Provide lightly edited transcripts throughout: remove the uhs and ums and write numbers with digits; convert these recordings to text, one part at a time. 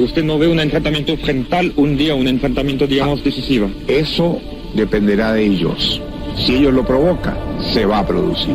¿Usted no ve un enfrentamiento frontal un día, un enfrentamiento, digamos, decisivo? Eso dependerá de ellos. Si ellos lo provocan, se va a producir.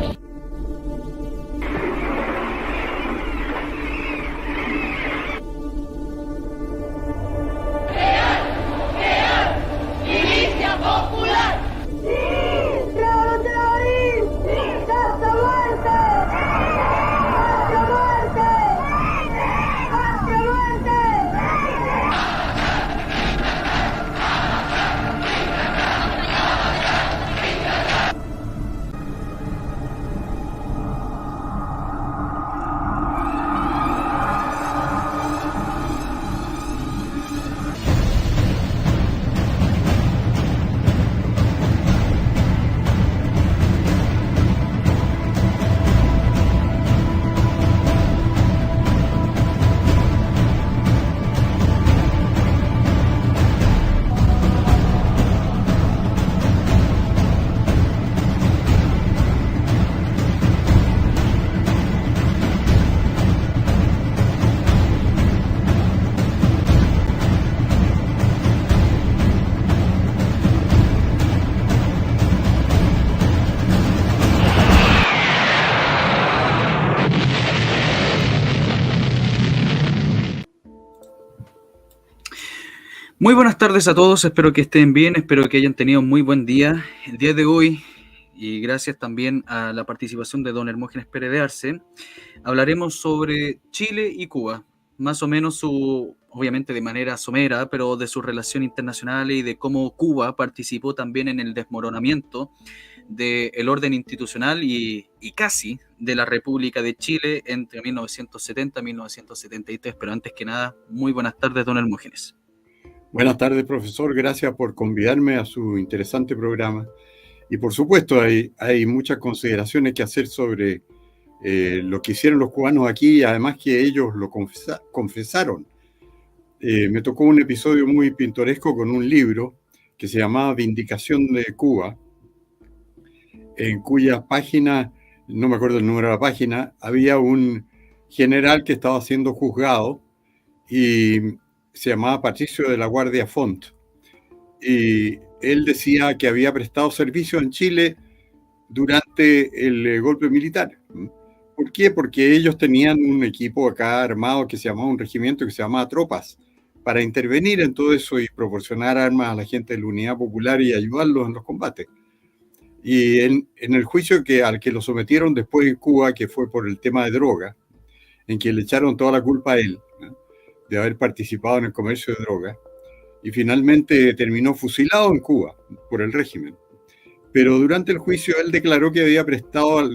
Muy buenas tardes a todos, espero que estén bien, espero que hayan tenido un muy buen día el día de hoy y gracias también a la participación de don Hermógenes Pérez de Arce. Hablaremos sobre Chile y Cuba, más o menos obviamente de manera somera, pero de su relación internacional y de cómo Cuba participó también en el desmoronamiento del orden institucional y casi de la República de Chile entre 1970 y 1973. Pero antes que nada, muy buenas tardes, don Hermógenes. Buenas tardes, profesor. Gracias por convidarme a su interesante programa. Y por supuesto, hay muchas consideraciones que hacer sobre lo que hicieron los cubanos aquí, además que ellos lo confesaron. Me tocó un episodio muy pintoresco con un libro que se llamaba Vindicación de Cuba, en cuya página, no me acuerdo el número de la página, había un general que estaba siendo juzgado y se llamaba Patricio de la Guardia Font, y él decía que había prestado servicio en Chile durante el golpe militar. ¿Por qué? Porque ellos tenían un equipo acá armado que se llamaba, un regimiento que se llamaba Tropas, para intervenir en todo eso y proporcionar armas a la gente de la Unidad Popular y ayudarlos en los combates. Y en el juicio al que lo sometieron después en Cuba, que fue por el tema de droga, en que le echaron toda la culpa a él, ¿no?, de haber participado en el comercio de drogas, y finalmente terminó fusilado en Cuba por el régimen. Pero durante el juicio él declaró que había prestado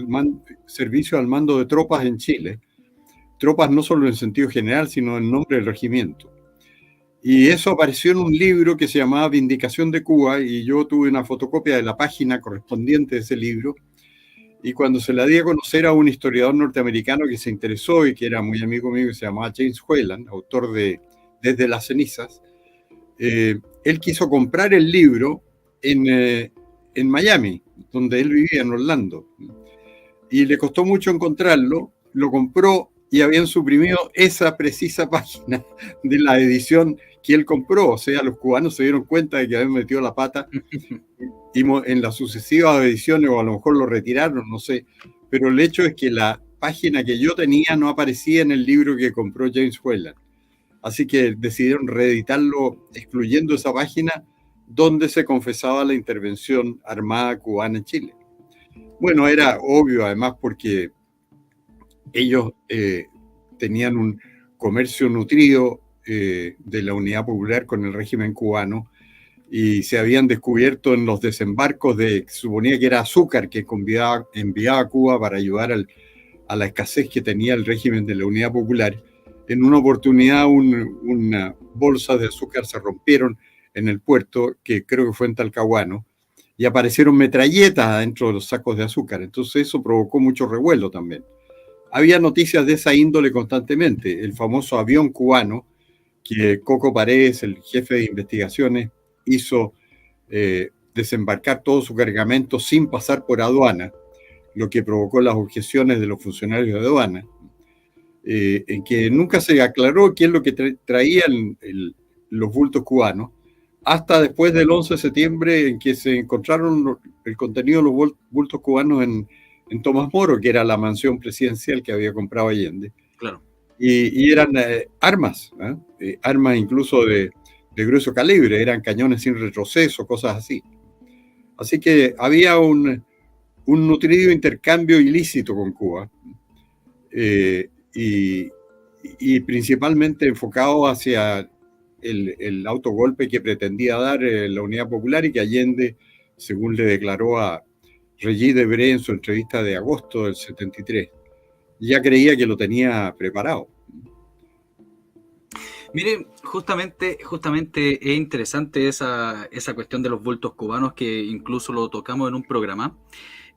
servicio al mando de tropas en Chile, tropas no solo en sentido general, sino en nombre del regimiento. Y eso apareció en un libro que se llamaba Vindicación de Cuba, y yo tuve una fotocopia de la página correspondiente de ese libro, y cuando se la di a conocer a un historiador norteamericano que se interesó y que era muy amigo mío, que se llamaba James Whelan, autor de Desde las cenizas, él quiso comprar el libro en Miami, donde él vivía, en Orlando. Y le costó mucho encontrarlo, lo compró y habían suprimido esa precisa página de la edición que él compró. O sea, los cubanos se dieron cuenta de que habían metido la pata y en las sucesivas ediciones, o a lo mejor lo retiraron, no sé. Pero el hecho es que la página que yo tenía no aparecía en el libro que compró James Whelan. Así que decidieron reeditarlo excluyendo esa página donde se confesaba la intervención armada cubana en Chile. Bueno, era obvio además porque ellos tenían un comercio nutrido de la Unidad Popular con el régimen cubano, y se habían descubierto en los desembarcos de, suponía que era azúcar que enviaba a Cuba para ayudar a la escasez que tenía el régimen de la Unidad Popular. En una oportunidad una bolsa de azúcar se rompieron en el puerto, que creo que fue en Talcahuano, y aparecieron metralletas dentro de los sacos de azúcar. Entonces eso provocó mucho revuelo también. Había noticias de esa índole constantemente. El famoso avión cubano, que Coco Paredes, el jefe de investigaciones, hizo desembarcar todo su cargamento sin pasar por aduana, lo que provocó las objeciones de los funcionarios de aduana. en que nunca se aclaró qué es lo que traían los bultos cubanos, hasta después del 11 de septiembre, en que se encontraron el contenido de los bultos cubanos en Tomás Moro, que era la mansión presidencial que había comprado Allende. Claro. Y eran armas, armas incluso de grueso calibre, eran cañones sin retroceso, cosas así. Así que había un nutrido intercambio ilícito con Cuba, y principalmente enfocado hacia el autogolpe que pretendía dar la Unidad Popular, y que Allende, según le declaró a Regis Debray en su entrevista de agosto del 73, ya creía que lo tenía preparado. Mire, justamente es interesante esa cuestión de los bultos cubanos, que incluso lo tocamos en un programa,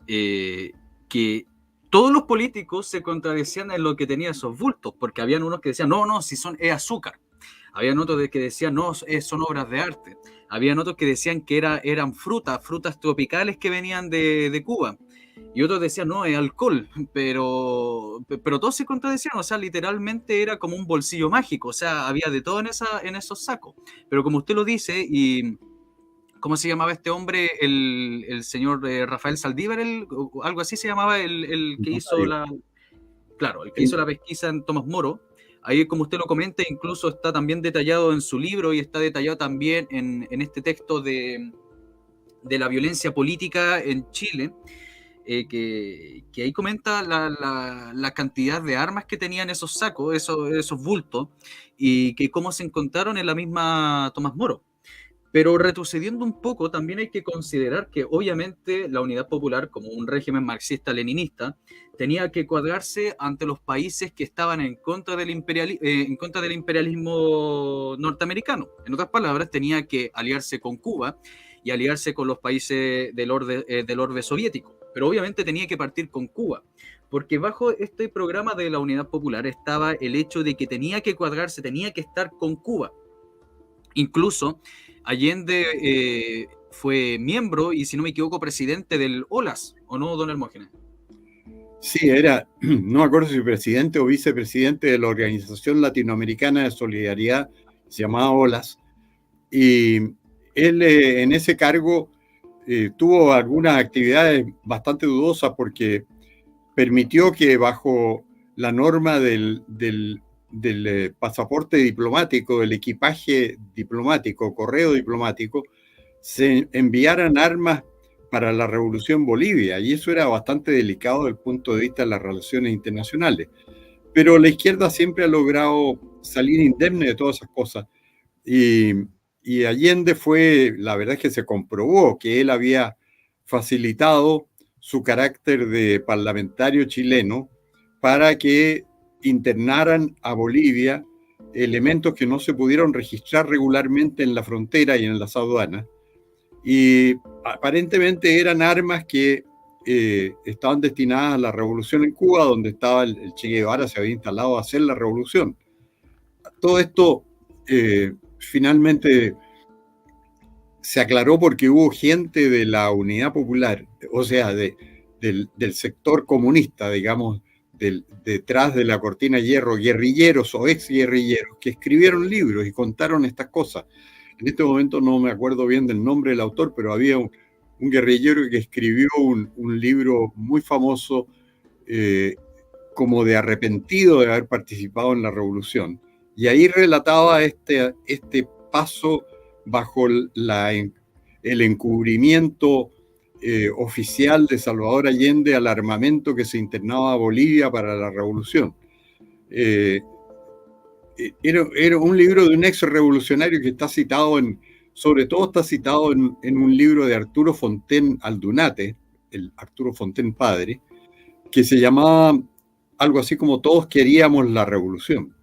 que todos los políticos se contradecían en lo que tenían esos bultos, porque habían unos que decían, no, si es azúcar. Habían otros que decían, no, son obras de arte. Habían otros que decían que eran frutas tropicales que venían de Cuba. Y otros decían, no, es alcohol, pero todos se contradecían, o sea, literalmente era como un bolsillo mágico, o sea, había de todo en esos sacos. Pero como usted lo dice, y ¿cómo se llamaba este hombre? El señor Rafael Saldívar, o algo así se llamaba, el que hizo el que hizo la pesquisa en Tomás Moro. Ahí, como usted lo comenta, incluso está también detallado en su libro, y está detallado también en este texto de la violencia política en Chile, que ahí comenta la cantidad de armas que tenían esos sacos, esos bultos, y que cómo se encontraron en la misma Tomás Moro. Pero retrocediendo un poco, también hay que considerar que obviamente la Unidad Popular, como un régimen marxista-leninista, tenía que cuadrarse ante los países que estaban en contra del imperialismo norteamericano. En otras palabras, tenía que aliarse con Cuba y aliarse con los países del orbe soviético. Pero obviamente tenía que partir con Cuba, porque bajo este programa de la Unidad Popular estaba el hecho de que tenía que cuadrarse, tenía que estar con Cuba. Incluso Allende fue miembro y, si no me equivoco, presidente del OLAS, ¿o no, don Hermógenes? Sí, no me acuerdo si presidente o vicepresidente de la Organización Latinoamericana de Solidaridad, se llamaba OLAS, y él en ese cargo tuvo algunas actividades bastante dudosas, porque permitió que bajo la norma del pasaporte diplomático, del equipaje diplomático, correo diplomático, se enviaran armas para la revolución en Bolivia, y eso era bastante delicado desde el punto de vista de las relaciones internacionales. Pero la izquierda siempre ha logrado salir indemne de todas esas cosas, y Allende la verdad es que se comprobó que él había facilitado su carácter de parlamentario chileno para que internaran a Bolivia elementos que no se pudieron registrar regularmente en la frontera y en las aduanas, y aparentemente eran armas que estaban destinadas a la revolución en Cuba, donde estaba el Che Guevara, se había instalado a hacer la revolución. Todo esto finalmente se aclaró porque hubo gente de la Unidad Popular, o sea, del sector comunista, digamos, detrás de la cortina de hierro, guerrilleros o exguerrilleros, que escribieron libros y contaron estas cosas. En este momento no me acuerdo bien del nombre del autor, pero había un guerrillero que escribió un libro muy famoso, como de arrepentido de haber participado en la revolución. Y ahí relataba este paso bajo el encubrimiento oficial de Salvador Allende al armamento que se internaba a Bolivia para la revolución. Era un libro de un ex revolucionario que está citado sobre todo está citado en un libro de Arturo Fontaine Aldunate, el Arturo Fontaine padre, que se llamaba algo así como Todos queríamos la revolución.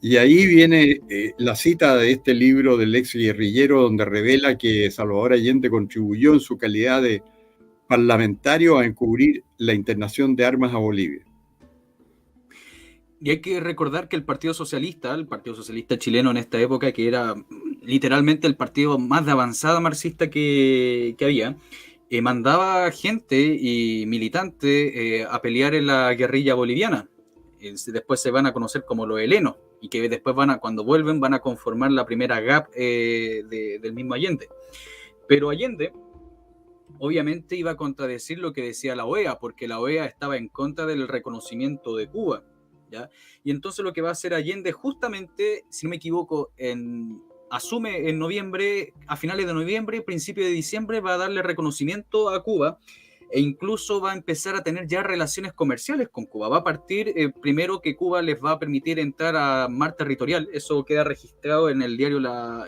Y ahí viene la cita de este libro del ex guerrillero, donde revela que Salvador Allende contribuyó en su calidad de parlamentario a encubrir la internación de armas a Bolivia. Y hay que recordar que el Partido Socialista chileno en esta época, que era literalmente el partido más de avanzada marxista que había, mandaba gente y militantes a pelear en la guerrilla boliviana. después se van a conocer como los helenos, y que después cuando vuelven van a conformar la primera GAP del mismo Allende. Pero Allende obviamente iba a contradecir lo que decía la OEA, porque la OEA estaba en contra del reconocimiento de Cuba, ¿ya? Y entonces lo que va a hacer Allende justamente, si no me equivoco, asume en noviembre, a finales de noviembre, principio de diciembre, va a darle reconocimiento a Cuba, e incluso va a empezar a tener ya relaciones comerciales con Cuba. Va a partir primero que Cuba les va a permitir entrar a mar territorial. Eso queda registrado en el diario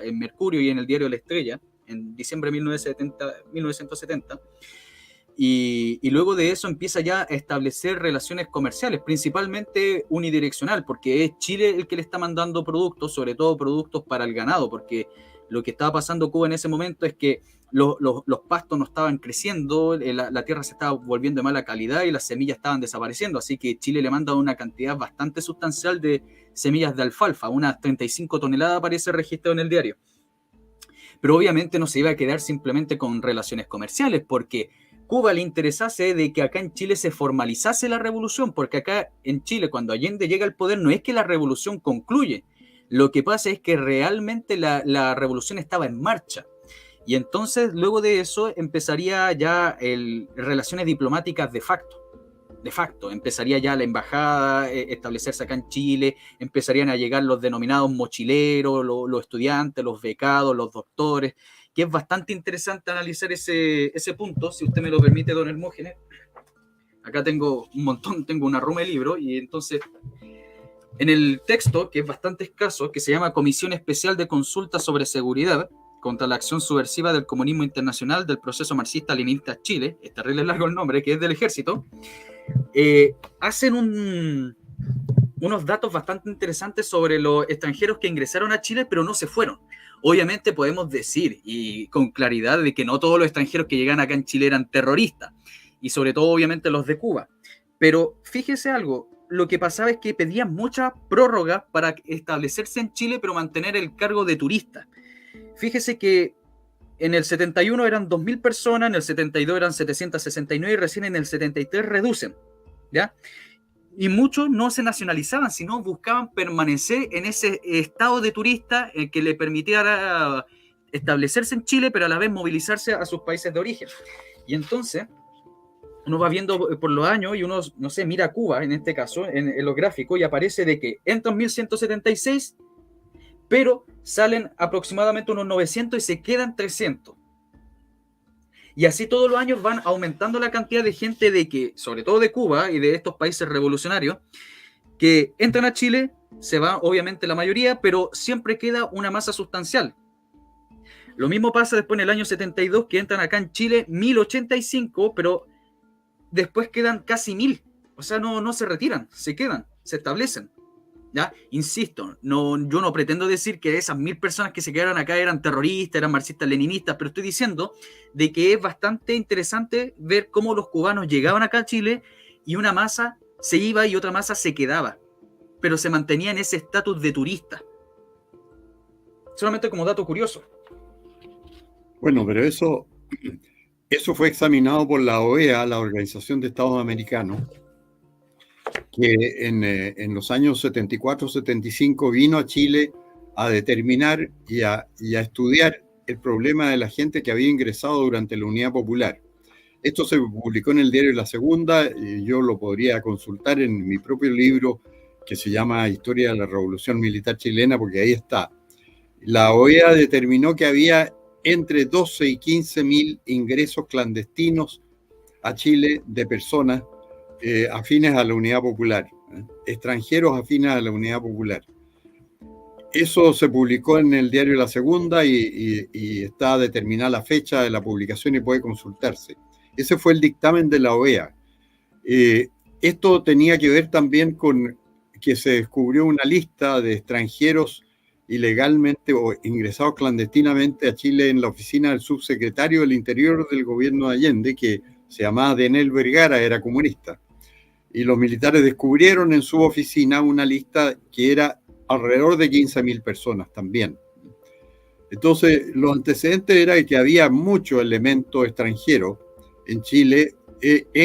en Mercurio y en el diario La Estrella en diciembre de 1970. Y luego de eso empieza ya a establecer relaciones comerciales, principalmente unidireccional, porque es Chile el que le está mandando productos, sobre todo productos para el ganado, porque lo que estaba pasando Cuba en ese momento es que los pastos no estaban creciendo, la tierra se estaba volviendo de mala calidad y las semillas estaban desapareciendo, así que Chile le manda una cantidad bastante sustancial de semillas de alfalfa, unas 35 toneladas aparece registrado en el diario. Pero obviamente no se iba a quedar simplemente con relaciones comerciales, porque Cuba le interesase de que acá en Chile se formalizase la revolución, porque acá en Chile, cuando Allende llega al poder, no es que la revolución concluye, lo que pasa es que realmente la revolución estaba en marcha. Y entonces, luego de eso, empezaría ya relaciones diplomáticas de facto. De facto, empezaría ya la embajada establecerse acá en Chile, empezarían a llegar los denominados mochileros, los estudiantes, los becados, los doctores, que es bastante interesante analizar ese punto, si usted me lo permite, don Hermógenes. Acá tengo un montón, tengo una ruma de libros, y entonces, en el texto, que es bastante escaso, que se llama Comisión Especial de Consulta sobre Seguridad contra la Acción Subversiva del Comunismo Internacional del Proceso Marxista-Leninista Chile, es terrible largo el nombre, que es del Ejército, hacen unos datos bastante interesantes sobre los extranjeros que ingresaron a Chile, pero no se fueron. Obviamente podemos decir, y con claridad, de que no todos los extranjeros que llegan acá en Chile eran terroristas, y sobre todo obviamente los de Cuba. Pero fíjese algo, lo que pasaba es que pedían mucha prórroga para establecerse en Chile, pero mantener el cargo de turista. Fíjese que en el 71 eran 2.000 personas, en el 72 eran 769 y recién en el 73 reducen, ¿ya? Y muchos no se nacionalizaban, sino buscaban permanecer en ese estado de turista que le permitiera establecerse en Chile, pero a la vez movilizarse a sus países de origen. Y entonces uno va viendo por los años y uno, no sé, mira a Cuba en este caso, en los gráficos, y aparece de que entran 1.176, pero salen aproximadamente unos 900 y se quedan 300. Y así todos los años van aumentando la cantidad de gente de que, sobre todo de Cuba y de estos países revolucionarios, que entran a Chile, se va obviamente la mayoría, pero siempre queda una masa sustancial. Lo mismo pasa después en el año 72, que entran acá en Chile 1.085, pero después quedan casi 1.000. O sea, no se retiran, se quedan, se establecen. ¿Ya? Insisto, yo no pretendo decir que esas 1.000 personas que se quedaron acá eran terroristas, eran marxistas, leninistas, pero estoy diciendo de que es bastante interesante ver cómo los cubanos llegaban acá a Chile y una masa se iba y otra masa se quedaba, pero se mantenía en ese estatus de turista. Solamente como dato curioso. Bueno, pero eso fue examinado por la OEA, la Organización de Estados Americanos, que en los años 74-75 vino a Chile a determinar y a estudiar el problema de la gente que había ingresado durante la Unidad Popular. Esto se publicó en el diario La Segunda, y yo lo podría consultar en mi propio libro que se llama Historia de la Revolución Militar Chilena, porque ahí está. La OEA determinó que había entre 12 y 15.000 ingresos clandestinos a Chile de personas afines a la Unidad Popular, extranjeros afines a la Unidad Popular. Eso se publicó en el diario La Segunda y está determinada la fecha de la publicación y puede consultarse. Ese fue el dictamen de la OEA. Esto tenía que ver también con que se descubrió una lista de extranjeros ilegalmente o ingresados clandestinamente a Chile en la oficina del subsecretario del Interior del gobierno de Allende, que se llamaba Denel Vergara, era comunista. Y los militares descubrieron en su oficina una lista que era alrededor de 15.000 personas también. Entonces, los antecedentes era que había mucho elemento extranjero en Chile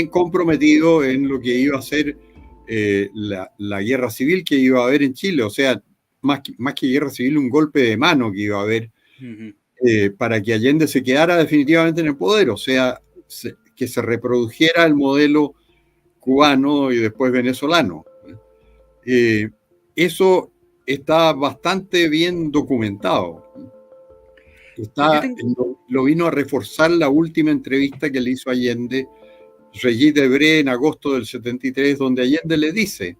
comprometido en lo que iba a ser la guerra civil que iba a haber en Chile, o sea, más que guerra civil, un golpe de mano que iba a haber para que Allende se quedara definitivamente en el poder, o sea, que se reprodujera el modelo cubano y después venezolano. Eso está bastante bien documentado. Lo vino a reforzar la última entrevista que le hizo Allende, Regis Debray, en agosto del 73, donde Allende le dice: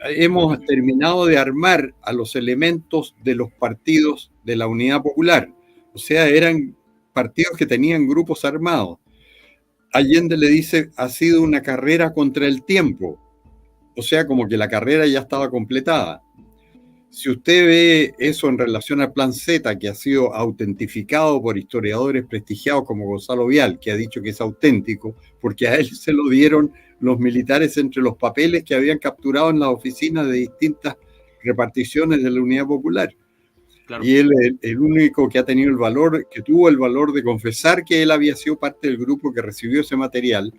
hemos terminado de armar a los elementos de los partidos de la Unidad Popular. O sea, eran partidos que tenían grupos armados. Allende le dice: ha sido una carrera contra el tiempo. O sea, como que la carrera ya estaba completada. Si usted ve eso en relación al Plan Z, que ha sido autentificado por historiadores prestigiados como Gonzalo Vial, que ha dicho que es auténtico, porque a él se lo dieron los militares entre los papeles que habían capturado en las oficinas de distintas reparticiones de la Unidad Popular. Claro. Y él, el único que ha tenido el valor, que tuvo el valor de confesar que él había sido parte del grupo que recibió ese material.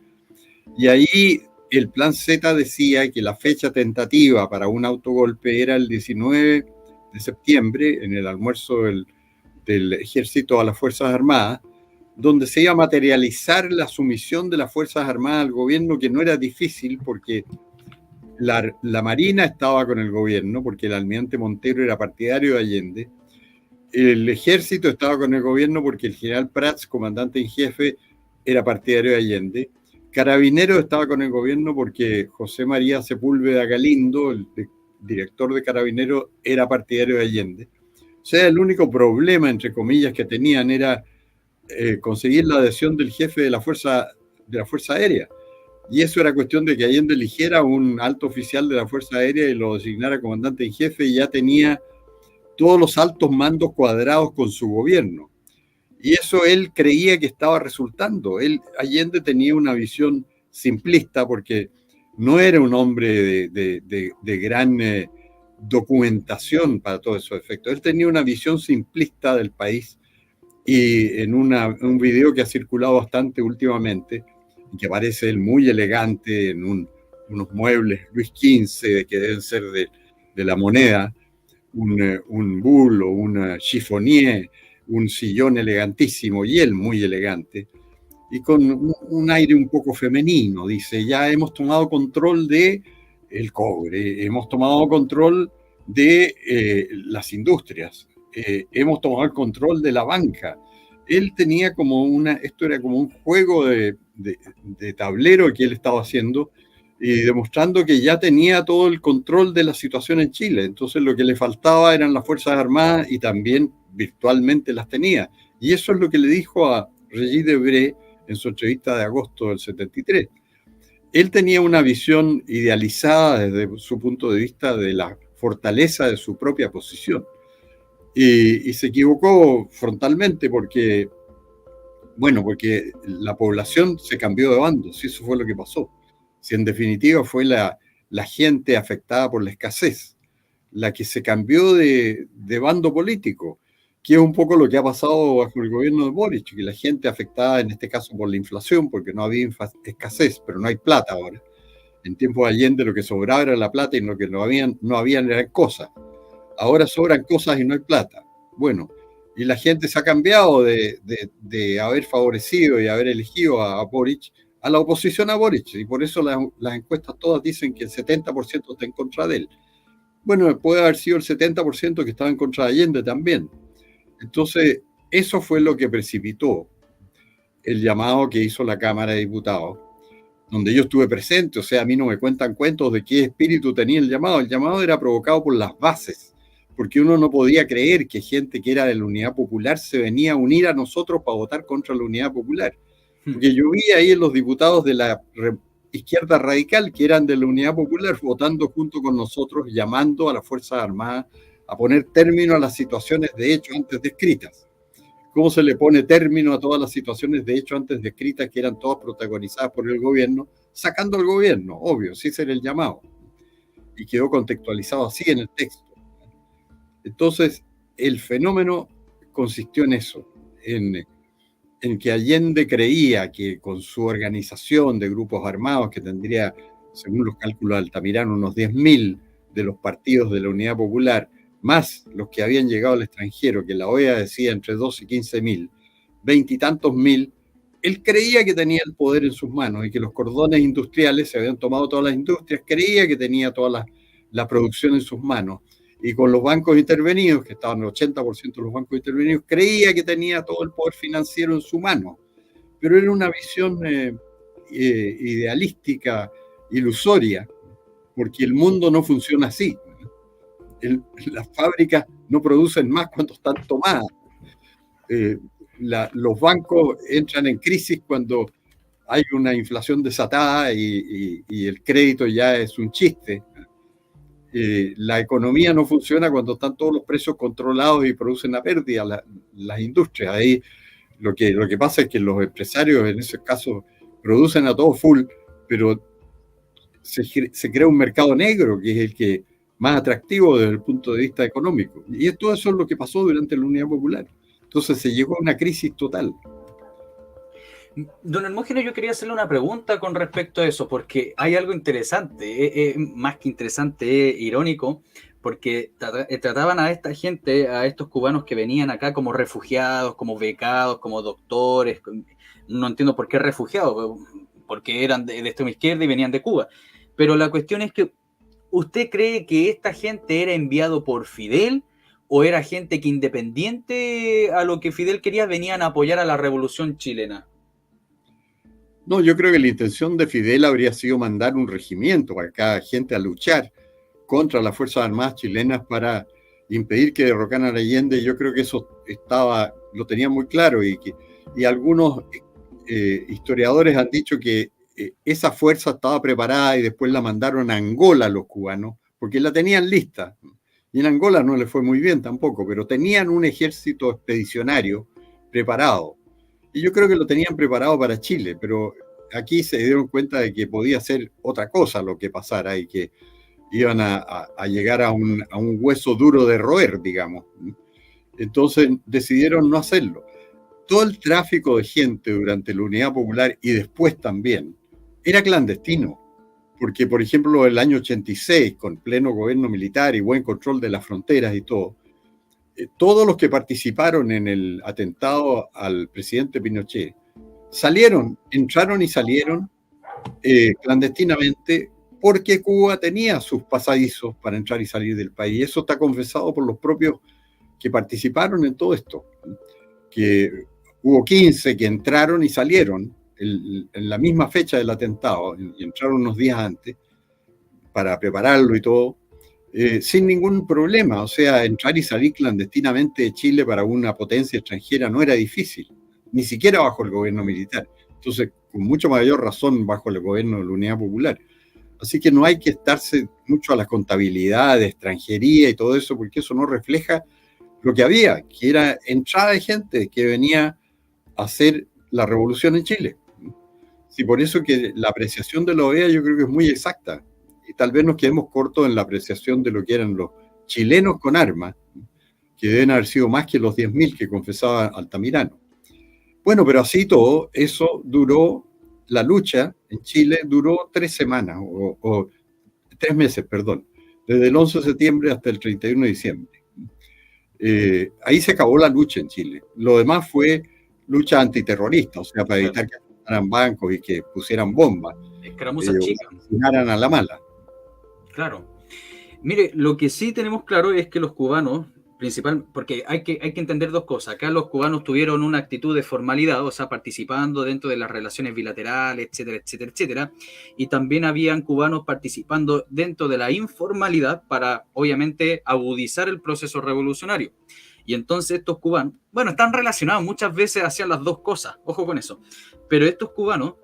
Y ahí el Plan Z decía que la fecha tentativa para un autogolpe era el 19 de septiembre, en el almuerzo del ejército a las Fuerzas Armadas, donde se iba a materializar la sumisión de las Fuerzas Armadas al gobierno, que no era difícil porque la Marina estaba con el gobierno, porque el almirante Montero era partidario de Allende. El ejército estaba con el gobierno porque el general Prats, comandante en jefe, era partidario de Allende. Carabineros estaba con el gobierno porque José María Sepúlveda Galindo, el director de Carabineros, era partidario de Allende. O sea, el único problema, entre comillas, que tenían era conseguir la adhesión del jefe de la Fuerza Aérea. Y eso era cuestión de que Allende eligiera un alto oficial de la Fuerza Aérea y lo designara comandante en jefe, y ya tenía todos los altos mandos cuadrados con su gobierno. Y eso él creía que estaba resultando. Allende tenía una visión simplista porque no era un hombre de gran documentación para todos esos efectos. Él tenía una visión simplista del país, y en un video que ha circulado bastante últimamente, que aparece él muy elegante en unos muebles Luis XV, que deben ser de la moneda, un bull o un chiffonier, un sillón elegantísimo, y él muy elegante, y con un aire un poco femenino. Dice: ya hemos tomado control de el cobre, hemos tomado control de las industrias, hemos tomado el control de la banca. Él tenía esto era como un juego de tablero que él estaba haciendo, y demostrando que ya tenía todo el control de la situación en Chile. Entonces lo que le faltaba eran las Fuerzas Armadas, y también virtualmente las tenía. Y eso es lo que le dijo a Regis Debray en su entrevista de agosto del 73. Él tenía una visión idealizada desde su punto de vista de la fortaleza de su propia posición. Y se equivocó frontalmente porque la población se cambió de bando, si eso fue lo que pasó. Si en definitiva fue la gente afectada por la escasez la que se cambió de bando político, que es un poco lo que ha pasado bajo el gobierno de Boric, que la gente afectada en este caso por la inflación, porque no había escasez, pero no hay plata ahora. En tiempos de Allende lo que sobraba era la plata, y lo que no habían eran cosas. Ahora sobran cosas y no hay plata. Bueno, y la gente se ha cambiado de haber favorecido y haber elegido a Boric a la oposición a Boric, y por eso las encuestas todas dicen que el 70% está en contra de él. Bueno, puede haber sido el 70% que estaba en contra de Allende también. Entonces, eso fue lo que precipitó el llamado que hizo la Cámara de Diputados, donde yo estuve presente. O sea, a mí no me cuentan cuentos de qué espíritu tenía el llamado. El llamado era provocado por las bases, porque uno no podía creer que gente que era de la Unidad Popular se venía a unir a nosotros para votar contra la Unidad Popular. Porque yo vi ahí en los diputados de la izquierda radical, que eran de la Unidad Popular, votando junto con nosotros, llamando a las Fuerzas Armadas a poner término a las situaciones de hecho antes descritas. ¿Cómo se le pone término a todas las situaciones de hecho antes descritas, que eran todas protagonizadas por el gobierno? Sacando al gobierno, obvio, sí, ese era el llamado. Y quedó contextualizado así en el texto. Entonces, el fenómeno consistió en eso, en que Allende creía que con su organización de grupos armados, que tendría según los cálculos de Altamirano, unos 10.000 de los partidos de la Unidad Popular, más los que habían llegado al extranjero, que la OEA decía entre 12 y 15.000, 20 y tantos mil, él creía que tenía el poder en sus manos y que los cordones industriales, se habían tomado todas las industrias, creía que tenía toda la producción en sus manos. Y con los bancos intervenidos, que estaban el 80% de los bancos intervenidos, creía que tenía todo el poder financiero en su mano. Pero era una visión idealística, ilusoria, porque el mundo no funciona así. Las fábricas no producen más cuando están tomadas. Los bancos entran en crisis cuando hay una inflación desatada y el crédito ya es un chiste. La economía no funciona cuando están todos los precios controlados y producen la pérdida las industrias. Ahí lo que pasa es que los empresarios en ese caso producen a todo full, pero se crea un mercado negro que es el que más atractivo desde el punto de vista económico. Y todo eso es lo que pasó durante la Unidad Popular. Entonces se llegó a una crisis total. Don Hermógenes, yo quería hacerle una pregunta con respecto a eso, porque hay algo interesante, más que interesante, irónico, porque trataban a esta gente, a estos cubanos que venían acá como refugiados, como becados, como doctores. No entiendo por qué refugiados, porque eran de extrema izquierda y venían de Cuba. Pero la cuestión es que, ¿usted cree que esta gente era enviado por Fidel o era gente que, independiente a lo que Fidel quería, venían a apoyar a la revolución chilena? No, yo creo que la intención de Fidel habría sido mandar un regimiento para cada gente a luchar contra las Fuerzas Armadas chilenas para impedir que derrocaran a Allende. Yo creo que eso lo tenían muy claro y algunos historiadores han dicho que esa fuerza estaba preparada y después la mandaron a Angola los cubanos, porque la tenían lista. Y en Angola no le fue muy bien tampoco, pero tenían un ejército expedicionario preparado. Y yo creo que lo tenían preparado para Chile, pero aquí se dieron cuenta de que podía ser otra cosa lo que pasara y que iban a llegar a un hueso duro de roer, digamos. Entonces decidieron no hacerlo. Todo el tráfico de gente durante la Unidad Popular y después también era clandestino, porque por ejemplo el año 86, con pleno gobierno militar y buen control de las fronteras y todo, todos los que participaron en el atentado al presidente Pinochet entraron y salieron clandestinamente porque Cuba tenía sus pasadizos para entrar y salir del país. Y eso está confesado por los propios que participaron en todo esto, que hubo 15 que entraron y salieron en la misma fecha del atentado, y entraron unos días antes para prepararlo y todo, sin ningún problema. O sea, entrar y salir clandestinamente de Chile para una potencia extranjera no era difícil, ni siquiera bajo el gobierno militar. Entonces, con mucho mayor razón bajo el gobierno de la Unidad Popular. Así que no hay que estarse mucho a la contabilidad de extranjería y todo eso, porque eso no refleja lo que había, que era entrada de gente que venía a hacer la revolución en Chile. Sí, por eso que la apreciación de la OEA yo creo que es muy exacta. Y tal vez nos quedemos cortos en la apreciación de lo que eran los chilenos con armas, que deben haber sido más que los 10.000 que confesaba Altamirano. Bueno, pero así todo, eso duró, la lucha en Chile duró 3 semanas, o 3 meses, perdón, desde el 11 de septiembre hasta el 31 de diciembre. Ahí se acabó la lucha en Chile. Lo demás fue lucha antiterrorista, o sea, para evitar que atacaran bancos y que pusieran bombas. Escaramuzas chicas. Asesinaran a la mala. Claro. Mire, lo que sí tenemos claro es que los cubanos, porque hay que entender dos cosas. Acá los cubanos tuvieron una actitud de formalidad, o sea, participando dentro de las relaciones bilaterales, etcétera, etcétera, etcétera. Y también habían cubanos participando dentro de la informalidad para, obviamente, agudizar el proceso revolucionario. Y entonces estos cubanos, bueno, están relacionados muchas veces hacia las dos cosas, ojo con eso. Pero estos cubanos,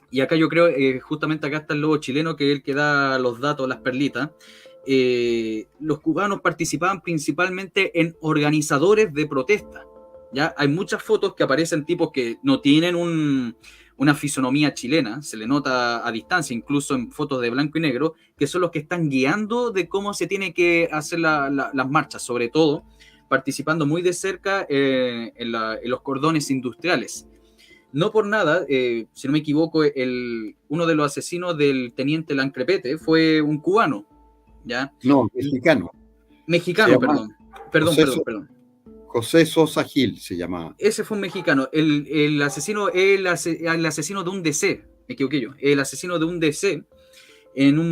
y acá yo creo, justamente acá está el lobo chileno, que es el que da los datos, las perlitas. Los cubanos participaban principalmente en organizadores de protesta. ¿Ya? Hay muchas fotos que aparecen tipos que no tienen una fisonomía chilena, se le nota a distancia, incluso en fotos de blanco y negro, que son los que están guiando de cómo se tiene que hacer las marchas, sobre todo participando muy de cerca en los cordones industriales. No por nada, si no me equivoco, uno de los asesinos del teniente Lancrepete fue un cubano, ¿ya? No, mexicano. Mexicano, perdón. José Sosa Gil se llamaba. Ese fue un mexicano. El asesino de un DC, me equivoqué yo. El asesino de un DC no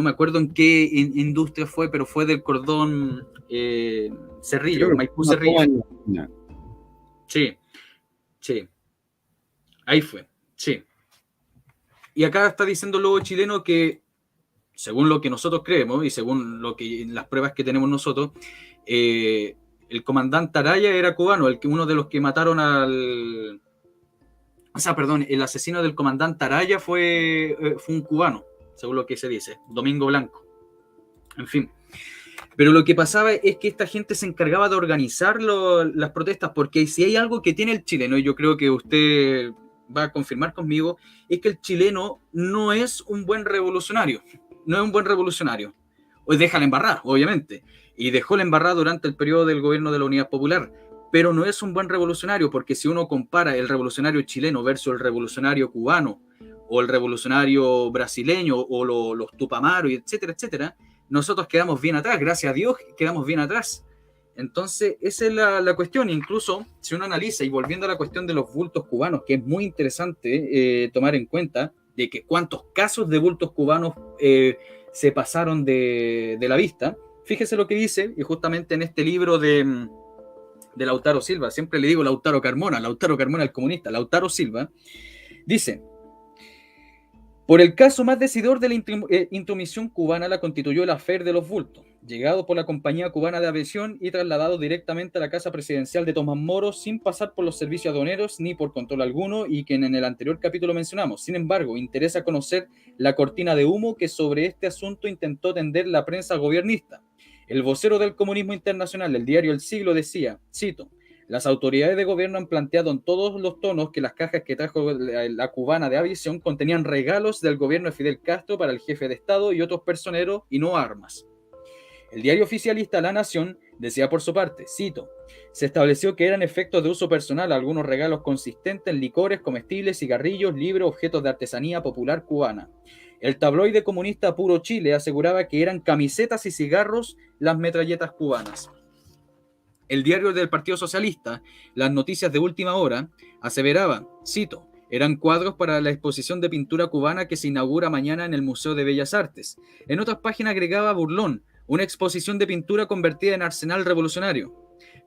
me acuerdo en qué industria fue, pero fue del cordón Cerrillo, Maipú Cerrillo. Sí. Ahí fue, sí. Y acá está diciendo el lobo chileno que, según lo que nosotros creemos y según las pruebas que tenemos nosotros, el comandante Araya era cubano, uno de los que mataron el asesino del comandante Araya fue un cubano, según lo que se dice, Domingo Blanco. En fin. Pero lo que pasaba es que esta gente se encargaba de organizar las protestas, porque si hay algo que tiene el chileno, y yo creo que usted va a confirmar conmigo, es que el chileno no es un buen revolucionario. No es un buen revolucionario. Hoy deja la embarrada, obviamente. Y dejó la embarrada durante el periodo del gobierno de la Unidad Popular. Pero no es un buen revolucionario, porque si uno compara el revolucionario chileno versus el revolucionario cubano, o el revolucionario brasileño, o los Tupamaros, etcétera, etcétera, nosotros quedamos bien atrás, gracias a Dios quedamos bien atrás. Entonces esa es la cuestión. Incluso si uno analiza, y volviendo a la cuestión de los bultos cubanos, que es muy interesante tomar en cuenta de que cuántos casos de bultos cubanos se pasaron de la vista. Fíjese lo que dice, y justamente en este libro de Lautaro Silva, siempre le digo Lautaro Carmona el comunista, Lautaro Silva, dice: por el caso más decidor de la intromisión cubana la constituyó el afer de los bultos, llegado por la Compañía Cubana de Aviación y trasladado directamente a la casa presidencial de Tomás Moro sin pasar por los servicios aduaneros ni por control alguno, y que en el anterior capítulo mencionamos. Sin embargo, interesa conocer la cortina de humo que sobre este asunto intentó tender la prensa gobernista. El vocero del comunismo internacional del diario El Siglo decía, cito: las autoridades de gobierno han planteado en todos los tonos que las cajas que trajo la cubana de aviación contenían regalos del gobierno de Fidel Castro para el jefe de Estado y otros personeros y no armas. El diario oficialista La Nación decía por su parte, cito: se estableció que eran efectos de uso personal algunos regalos consistentes en licores, comestibles, cigarrillos, libros, objetos de artesanía popular cubana. El tabloide comunista Puro Chile aseguraba que eran camisetas y cigarros las metralletas cubanas. El diario del Partido Socialista, Las Noticias de Última Hora, aseveraba, cito: eran cuadros para la exposición de pintura cubana que se inaugura mañana en el Museo de Bellas Artes. En otras páginas agregaba burlón, una exposición de pintura convertida en arsenal revolucionario.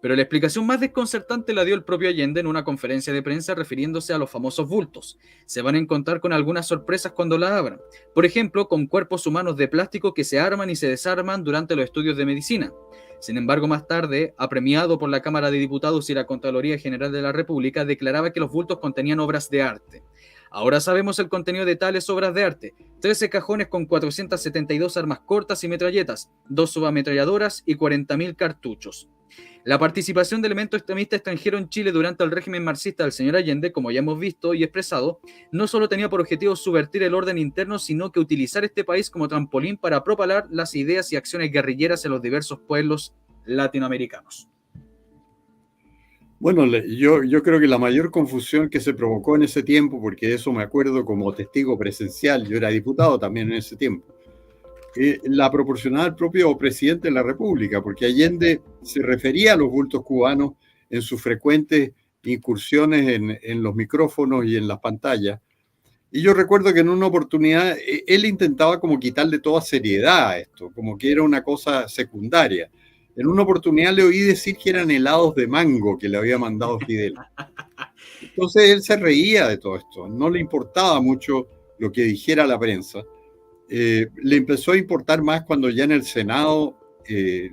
Pero la explicación más desconcertante la dio el propio Allende en una conferencia de prensa refiriéndose a los famosos bultos. Se van a encontrar con algunas sorpresas cuando la abran. Por ejemplo, con cuerpos humanos de plástico que se arman y se desarman durante los estudios de medicina. Sin embargo, más tarde, apremiado por la Cámara de Diputados y la Contraloría General de la República, declaraba que los bultos contenían obras de arte. Ahora sabemos el contenido de tales obras de arte: 13 cajones con 472 armas cortas y metralletas, 2 subametralladoras y 40.000 cartuchos. La participación de elementos extremistas extranjeros en Chile durante el régimen marxista del señor Allende, como ya hemos visto y expresado, no solo tenía por objetivo subvertir el orden interno, sino que utilizar este país como trampolín para propalar las ideas y acciones guerrilleras en los diversos pueblos latinoamericanos. Bueno, yo creo que la mayor confusión que se provocó en ese tiempo, porque de eso me acuerdo como testigo presencial, yo era diputado también en ese tiempo, la proporcionaba el propio presidente de la República, porque Allende se refería a los bultos cubanos en sus frecuentes incursiones en los micrófonos y en las pantallas. Y yo recuerdo que en una oportunidad él intentaba como quitarle toda seriedad a esto, como que era una cosa secundaria. En una oportunidad le oí decir que eran helados de mango que le había mandado Fidel. Entonces él se reía de todo esto, no le importaba mucho lo que dijera la prensa. Le empezó a importar más cuando ya en el Senado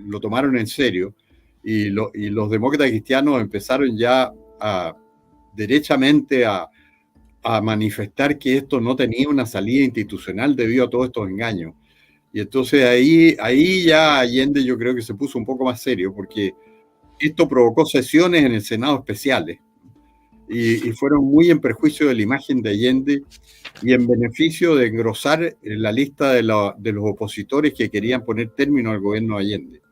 lo tomaron en serio y los demócratas cristianos empezaron ya derechamente a manifestar que esto no tenía una salida institucional debido a todos estos engaños. Y entonces ahí ya Allende yo creo que se puso un poco más serio, porque esto provocó sesiones en el Senado especiales y fueron muy en perjuicio de la imagen de Allende y en beneficio de engrosar la lista de los opositores que querían poner término al gobierno de Allende.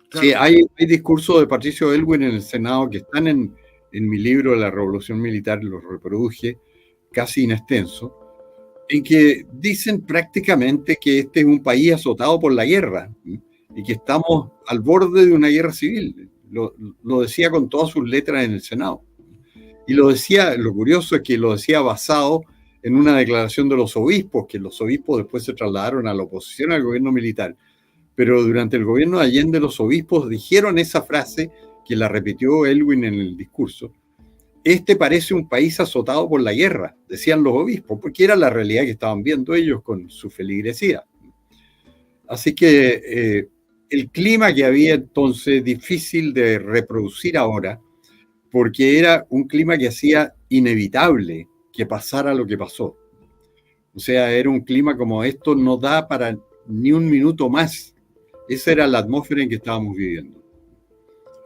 Claro. Sí, hay discursos de Patricio Aylwin en el Senado que están en mi libro de la Revolución Militar, lo reproduje casi in extenso, en que dicen prácticamente que este es un país azotado por la guerra y que estamos al borde de una guerra civil. Lo decía con todas sus letras en el Senado. Y lo curioso es que lo decía basado en una declaración de los obispos, que los obispos después se trasladaron a la oposición al gobierno militar. Pero durante el gobierno de Allende los obispos dijeron esa frase, que la repitió Elwin en el discurso: este parece un país azotado por la guerra, decían los obispos, porque era la realidad que estaban viendo ellos con su feligresía. Así que el clima que había entonces, difícil de reproducir ahora, porque era un clima que hacía inevitable que pasara lo que pasó. O sea, era un clima como esto no da para ni un minuto más. Esa era la atmósfera en que estábamos viviendo.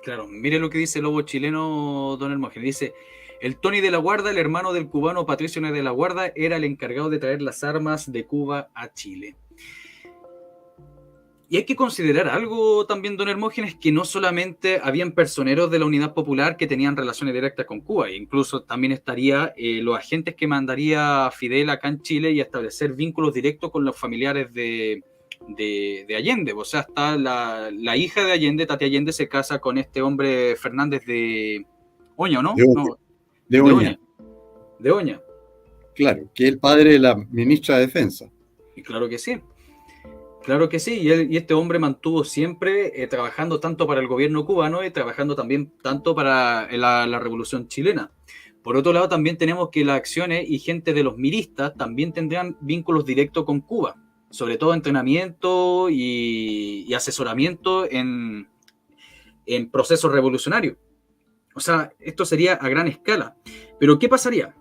Claro, mire lo que dice el lobo chileno, don Hermógenes. Dice: el Tony de la Guarda, el hermano del cubano Patricio de la Guarda, era el encargado de traer las armas de Cuba a Chile. Y hay que considerar algo también, don Hermógenes, que no solamente habían personeros de la Unidad Popular que tenían relaciones directas con Cuba, incluso también estaría los agentes que mandaría Fidel acá en Chile y establecer vínculos directos con los familiares de Allende. O sea, está la hija de Allende, Tati Allende, se casa con este hombre Fernández de Oña, ¿no? De Oña. De Oña. Claro, que es el padre de la ministra de Defensa. Y claro que sí. Claro que sí, y este hombre mantuvo siempre trabajando tanto para el gobierno cubano y trabajando también tanto para la Revolución Chilena. Por otro lado, también tenemos que las acciones y gente de los miristas también tendrían vínculos directos con Cuba, sobre todo entrenamiento y asesoramiento en procesos revolucionarios. O sea, esto sería a gran escala. Pero ¿qué pasaría?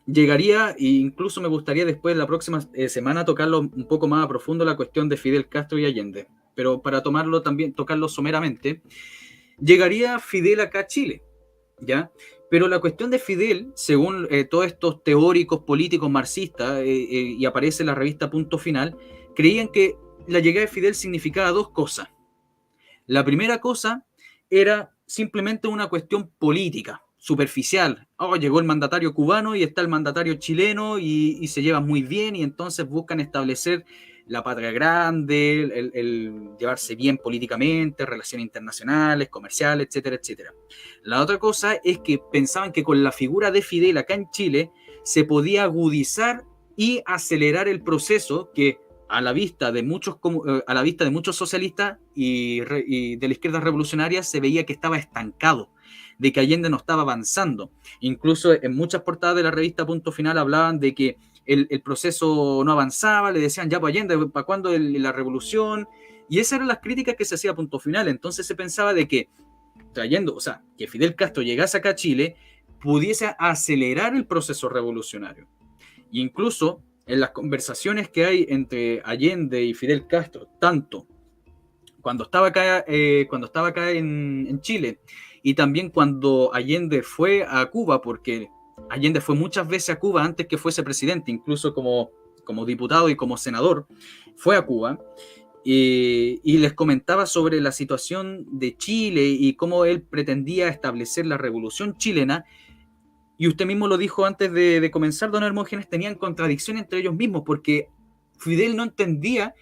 Llegaría, e incluso me gustaría después la próxima semana tocarlo un poco más a profundo, la cuestión de Fidel Castro y Allende, pero para tocarlo someramente, llegaría Fidel acá a Chile, ¿ya? Pero la cuestión de Fidel, según todos estos teóricos políticos marxistas, y aparece en la revista Punto Final, creían que la llegada de Fidel significaba dos cosas. La primera cosa era simplemente una cuestión política, superficial. Llegó el mandatario cubano y está el mandatario chileno y se llevan muy bien, y entonces buscan establecer la patria grande, el llevarse bien políticamente, relaciones internacionales, comerciales, etcétera, etcétera. La otra cosa es que pensaban que con la figura de Fidel acá en Chile se podía agudizar y acelerar el proceso que a la vista de muchos socialistas y de la izquierda revolucionaria se veía que estaba estancado, de que Allende no estaba avanzando. Incluso en muchas portadas de la revista Punto Final hablaban de que el proceso no avanzaba, le decían, ya, pues Allende, ¿para cuándo la revolución? Y esas eran las críticas que se hacía a Punto Final. Entonces se pensaba de que trayendo, o sea, que Fidel Castro llegase acá a Chile pudiese acelerar el proceso revolucionario. E incluso en las conversaciones que hay entre Allende y Fidel Castro, tanto cuando estaba acá en Chile, y también cuando Allende fue a Cuba, porque Allende fue muchas veces a Cuba antes que fuese presidente, incluso como diputado y como senador, fue a Cuba, y les comentaba sobre la situación de Chile y cómo él pretendía establecer la revolución chilena. Y usted mismo lo dijo antes de comenzar, don Hermógenes, tenían contradicción entre ellos mismos, porque Fidel no entendía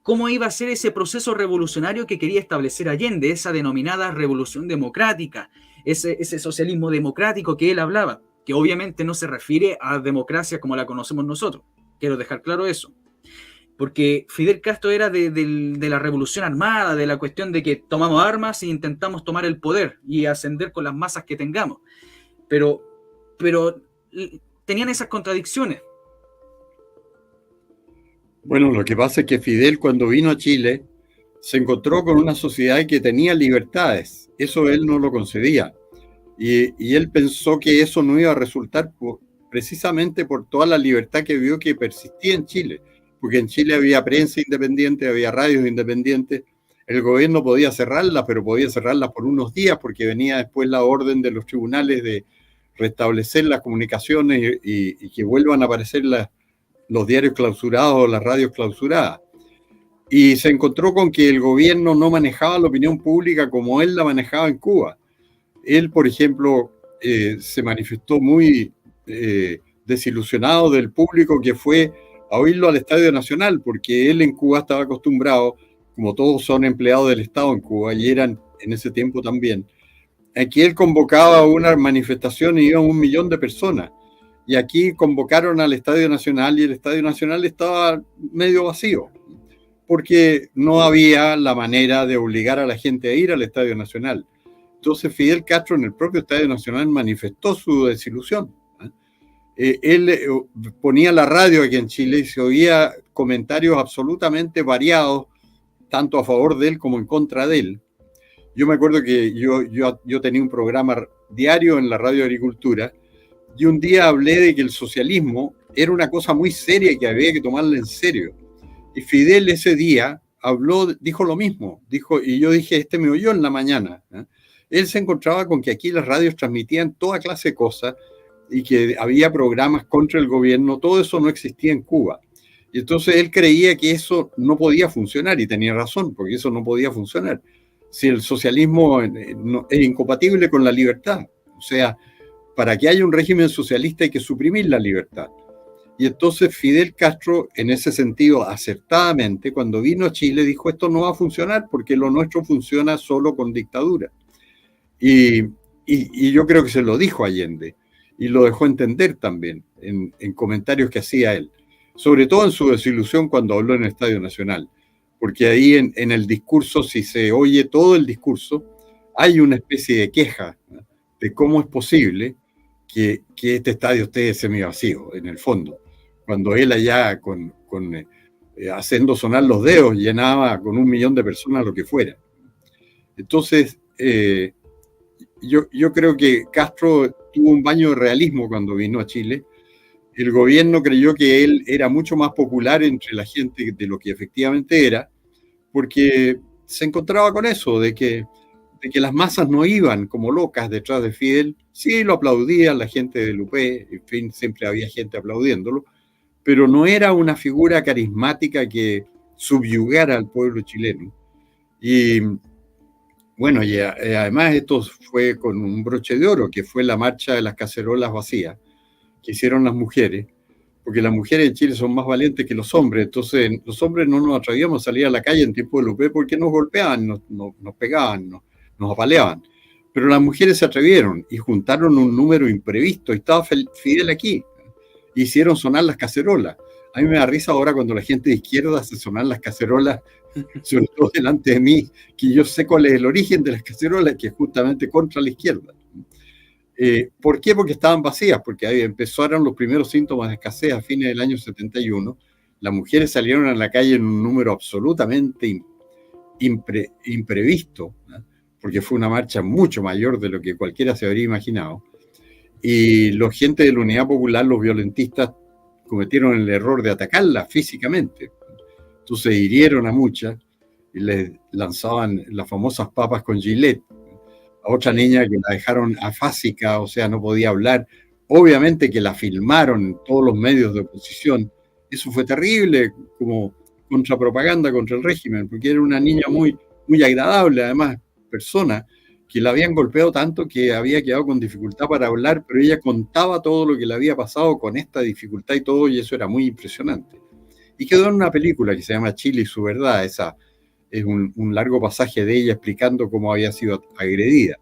cómo iba a ser ese proceso revolucionario que quería establecer Allende, esa denominada revolución democrática, ese socialismo democrático que él hablaba, que obviamente no se refiere a democracia como la conocemos nosotros. Quiero dejar claro eso. Porque Fidel Castro era de la revolución armada, de la cuestión de que tomamos armas e intentamos tomar el poder y ascender con las masas que tengamos. Pero tenían esas contradicciones. Bueno, lo que pasa es que Fidel, cuando vino a Chile, se encontró con una sociedad que tenía libertades. Eso él no lo concedía. Y él pensó que eso no iba a resultar precisamente por toda la libertad que vio que persistía en Chile. Porque en Chile había prensa independiente, había radios independientes. El gobierno podía cerrarlas, pero podía cerrarlas por unos días, porque venía después la orden de los tribunales de restablecer las comunicaciones y que vuelvan a aparecer los diarios clausurados, las radios clausuradas. Y se encontró con que el gobierno no manejaba la opinión pública como él la manejaba en Cuba. Él, por ejemplo, se manifestó muy desilusionado del público que fue a oírlo al Estadio Nacional, porque él en Cuba estaba acostumbrado, como todos son empleados del Estado en Cuba, y eran en ese tiempo también, aquí él convocaba una manifestación y iban 1 millón de personas. Y aquí convocaron al Estadio Nacional y el Estadio Nacional estaba medio vacío, porque no había la manera de obligar a la gente a ir al Estadio Nacional. Entonces Fidel Castro en el propio Estadio Nacional manifestó su desilusión. Él ponía la radio aquí en Chile y se oía comentarios absolutamente variados, tanto a favor de él como en contra de él. Yo me acuerdo que yo tenía un programa diario en la Radio Agricultura y un día hablé de que el socialismo era una cosa muy seria y que había que tomarla en serio. Y Fidel ese día dijo lo mismo, y yo dije, me oyó en la mañana. Él se encontraba con que aquí las radios transmitían toda clase de cosas y que había programas contra el gobierno, todo eso no existía en Cuba. Y entonces él creía que eso no podía funcionar, y tenía razón, porque eso no podía funcionar. Si el socialismo es incompatible con la libertad, o sea, para que haya un régimen socialista hay que suprimir la libertad. Y entonces Fidel Castro, en ese sentido, acertadamente, cuando vino a Chile, dijo, esto no va a funcionar porque lo nuestro funciona solo con dictadura. Y yo creo que se lo dijo Allende, y lo dejó entender también en comentarios que hacía él, sobre todo en su desilusión cuando habló en el Estadio Nacional, porque ahí en el discurso, si se oye todo el discurso, hay una especie de queja, ¿no?, de cómo es posible que este estadio esté semivacío, en el fondo, cuando él allá haciendo sonar los dedos llenaba con 1 millón de personas lo que fuera. Entonces, yo creo que Castro tuvo un baño de realismo cuando vino a Chile. El gobierno creyó que él era mucho más popular entre la gente de lo que efectivamente era, porque se encontraba con eso, de que las masas no iban como locas detrás de Fidel. Sí, lo aplaudían la gente del UP, en fin, siempre había gente aplaudiéndolo, pero no era una figura carismática que subyugara al pueblo chileno. Y bueno, además esto fue con un broche de oro, que fue la marcha de las cacerolas vacías que hicieron las mujeres, porque las mujeres en Chile son más valientes que los hombres, entonces los hombres no nos atrevíamos a salir a la calle en tiempo de Lupe porque nos golpeaban, nos pegaban, nos apaleaban. Pero las mujeres se atrevieron y juntaron un número imprevisto, y estaba Fidel aquí, hicieron sonar las cacerolas. A mí me da risa ahora cuando la gente de izquierda hace sonar las cacerolas, sobre todo delante de mí, que yo sé cuál es el origen de las cacerolas, que es justamente contra la izquierda. ¿Por qué? Porque estaban vacías, porque ahí empezaron los primeros síntomas de escasez a fines del año 71. Las mujeres salieron a la calle en un número absolutamente imprevisto, ¿no?, porque fue una marcha mucho mayor de lo que cualquiera se habría imaginado. Y los gente de la Unidad Popular, los violentistas, cometieron el error de atacarla físicamente. Entonces hirieron a muchas y les lanzaban las famosas papas con Gillette. A otra niña que la dejaron afásica, o sea, no podía hablar. Obviamente que la filmaron en todos los medios de oposición. Eso fue terrible, como contrapropaganda contra el régimen, porque era una niña muy, muy agradable, además, persona, que la habían golpeado tanto que había quedado con dificultad para hablar, pero ella contaba todo lo que le había pasado con esta dificultad y todo, y eso era muy impresionante. Y quedó en una película que se llama Chile y su verdad. Esa es un largo pasaje de ella explicando cómo había sido agredida.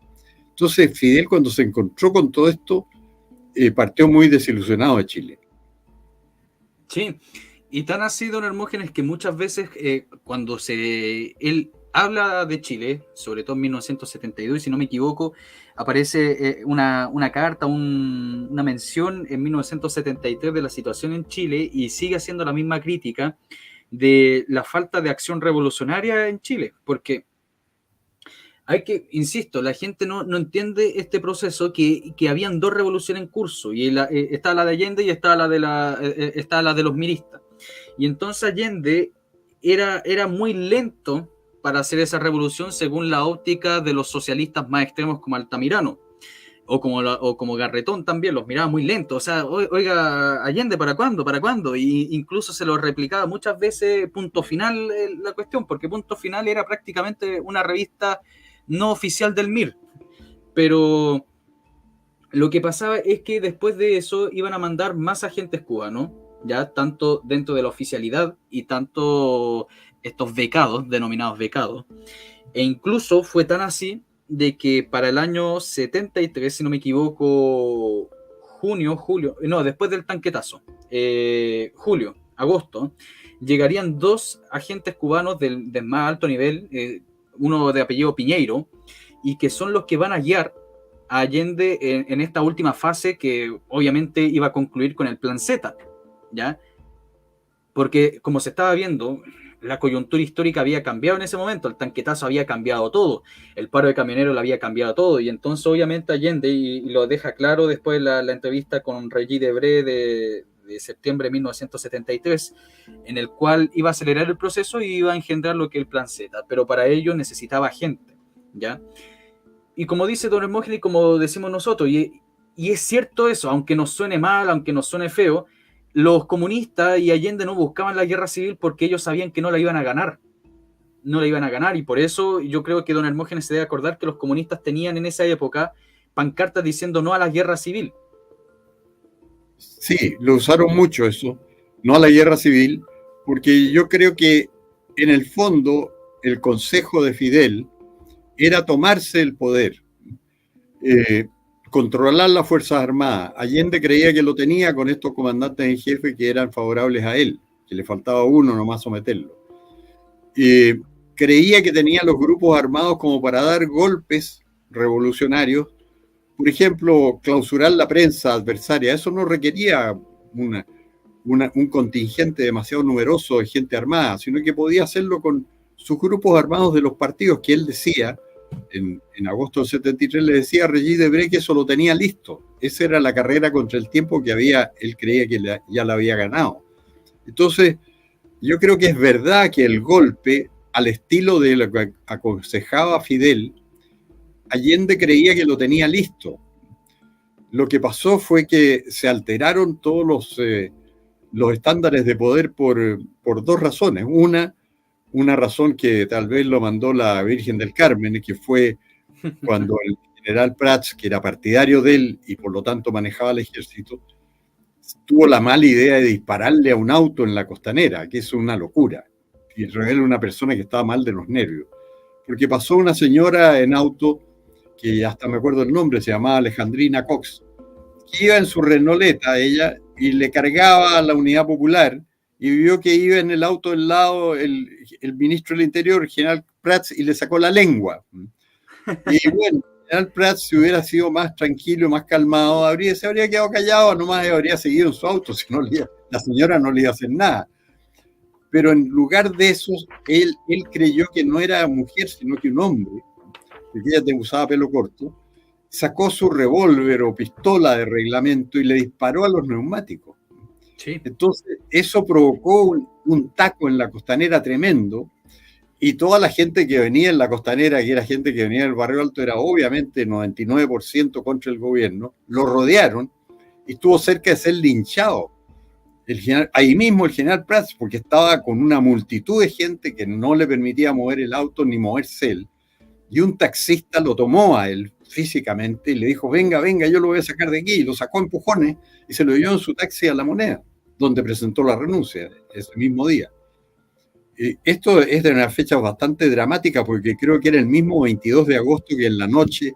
Entonces Fidel, cuando se encontró con todo esto, partió muy desilusionado de Chile. Sí, y tan así, don Hermógenes, que muchas veces cuando él habla de Chile, sobre todo en 1972, si no me equivoco, aparece una carta, una mención en 1973 de la situación en Chile, y sigue haciendo la misma crítica de la falta de acción revolucionaria en Chile, porque insisto, la gente no entiende este proceso, que habían 2 revoluciones en curso, y está la de Allende y está la de los miristas. Y entonces Allende era muy lento para hacer esa revolución según la óptica de los socialistas más extremos como Altamirano o como Garretón también, los miraba muy lentos. O sea, oiga, Allende, ¿para cuándo? ¿Para cuándo? Y incluso se lo replicaba muchas veces Punto Final la cuestión, porque Punto Final era prácticamente una revista no oficial del MIR. pero lo que pasaba es que después de eso iban a mandar más agentes cubanos, ya tanto dentro de la oficialidad y tanto estos becados, denominados becados, e incluso fue tan así de que para el año 73, si no me equivoco, después del tanquetazo, julio, agosto, llegarían 2 agentes cubanos del más alto nivel, uno de apellido Piñeiro, y que son los que van a guiar a Allende en esta última fase que obviamente iba a concluir con el Plan Z, ¿ya? Porque como se estaba viendo, la coyuntura histórica había cambiado en ese momento, el tanquetazo había cambiado todo, el paro de camioneros lo había cambiado todo, y entonces obviamente Allende, y lo deja claro después la entrevista con Regis Debray de septiembre de 1973, en el cual iba a acelerar el proceso y iba a engendrar lo que es el Plan Z, pero para ello necesitaba gente, ¿ya? Y como dice don Hermógenes y como decimos nosotros, y es cierto eso, aunque nos suene mal, aunque nos suene feo, los comunistas y Allende no buscaban la guerra civil porque ellos sabían que no la iban a ganar. No la iban a ganar, y por eso yo creo que don Hermógenes se debe acordar que los comunistas tenían en esa época pancartas diciendo no a la guerra civil. Sí, lo usaron mucho eso, no a la guerra civil, porque yo creo que en el fondo el consejo de Fidel era tomarse el poder, controlar las Fuerzas Armadas. Allende creía que lo tenía con estos comandantes en jefe que eran favorables a él, que le faltaba uno nomás someterlo. Creía que tenía los grupos armados como para dar golpes revolucionarios. Por ejemplo, clausurar la prensa adversaria. Eso no requería un contingente demasiado numeroso de gente armada, sino que podía hacerlo con sus grupos armados de los partidos, que él decía, en agosto del 73, le decía a Regis Debray que eso lo tenía listo. Esa era la carrera contra el tiempo que él creía que ya la había ganado. Entonces, yo creo que es verdad que el golpe, al estilo de lo que aconsejaba Fidel, Allende creía que lo tenía listo. Lo que pasó fue que se alteraron todos los estándares de poder por 2 razones. Una razón que tal vez lo mandó la Virgen del Carmen, que fue cuando el general Prats, que era partidario de él y por lo tanto manejaba el ejército, tuvo la mala idea de dispararle a un auto en la costanera, que es una locura, y revela una persona que estaba mal de los nervios. Porque pasó una señora en auto, que hasta me acuerdo el nombre, se llamaba Alejandrina Cox, que iba en su Renoleta, ella, y le cargaba a la Unidad Popular, y vio que iba en el auto del lado el ministro del Interior, el general Prats, y le sacó la lengua. Y bueno, el general Prats, si hubiera sido más tranquilo, más calmado, se habría quedado callado, nomás habría seguido en su auto, si no la señora no le iba a hacer nada. Pero en lugar de eso, él creyó que no era mujer, sino que un hombre, porque ella usaba pelo corto, sacó su revólver o pistola de reglamento y le disparó a los neumáticos. Sí. Entonces, eso provocó un taco en la costanera tremendo, y toda la gente que venía en la costanera, que era gente que venía del Barrio Alto, era obviamente 99% contra el gobierno, lo rodearon y estuvo cerca de ser linchado. Ahí mismo el general Prats, porque estaba con una multitud de gente que no le permitía mover el auto ni moverse él, y un taxista lo tomó a él físicamente y le dijo, venga, yo lo voy a sacar de aquí, y lo sacó a empujones y se lo llevó en su taxi a La Moneda, donde presentó la renuncia ese mismo día. Esto es de una fecha bastante dramática, porque creo que era el mismo 22 de agosto que en la noche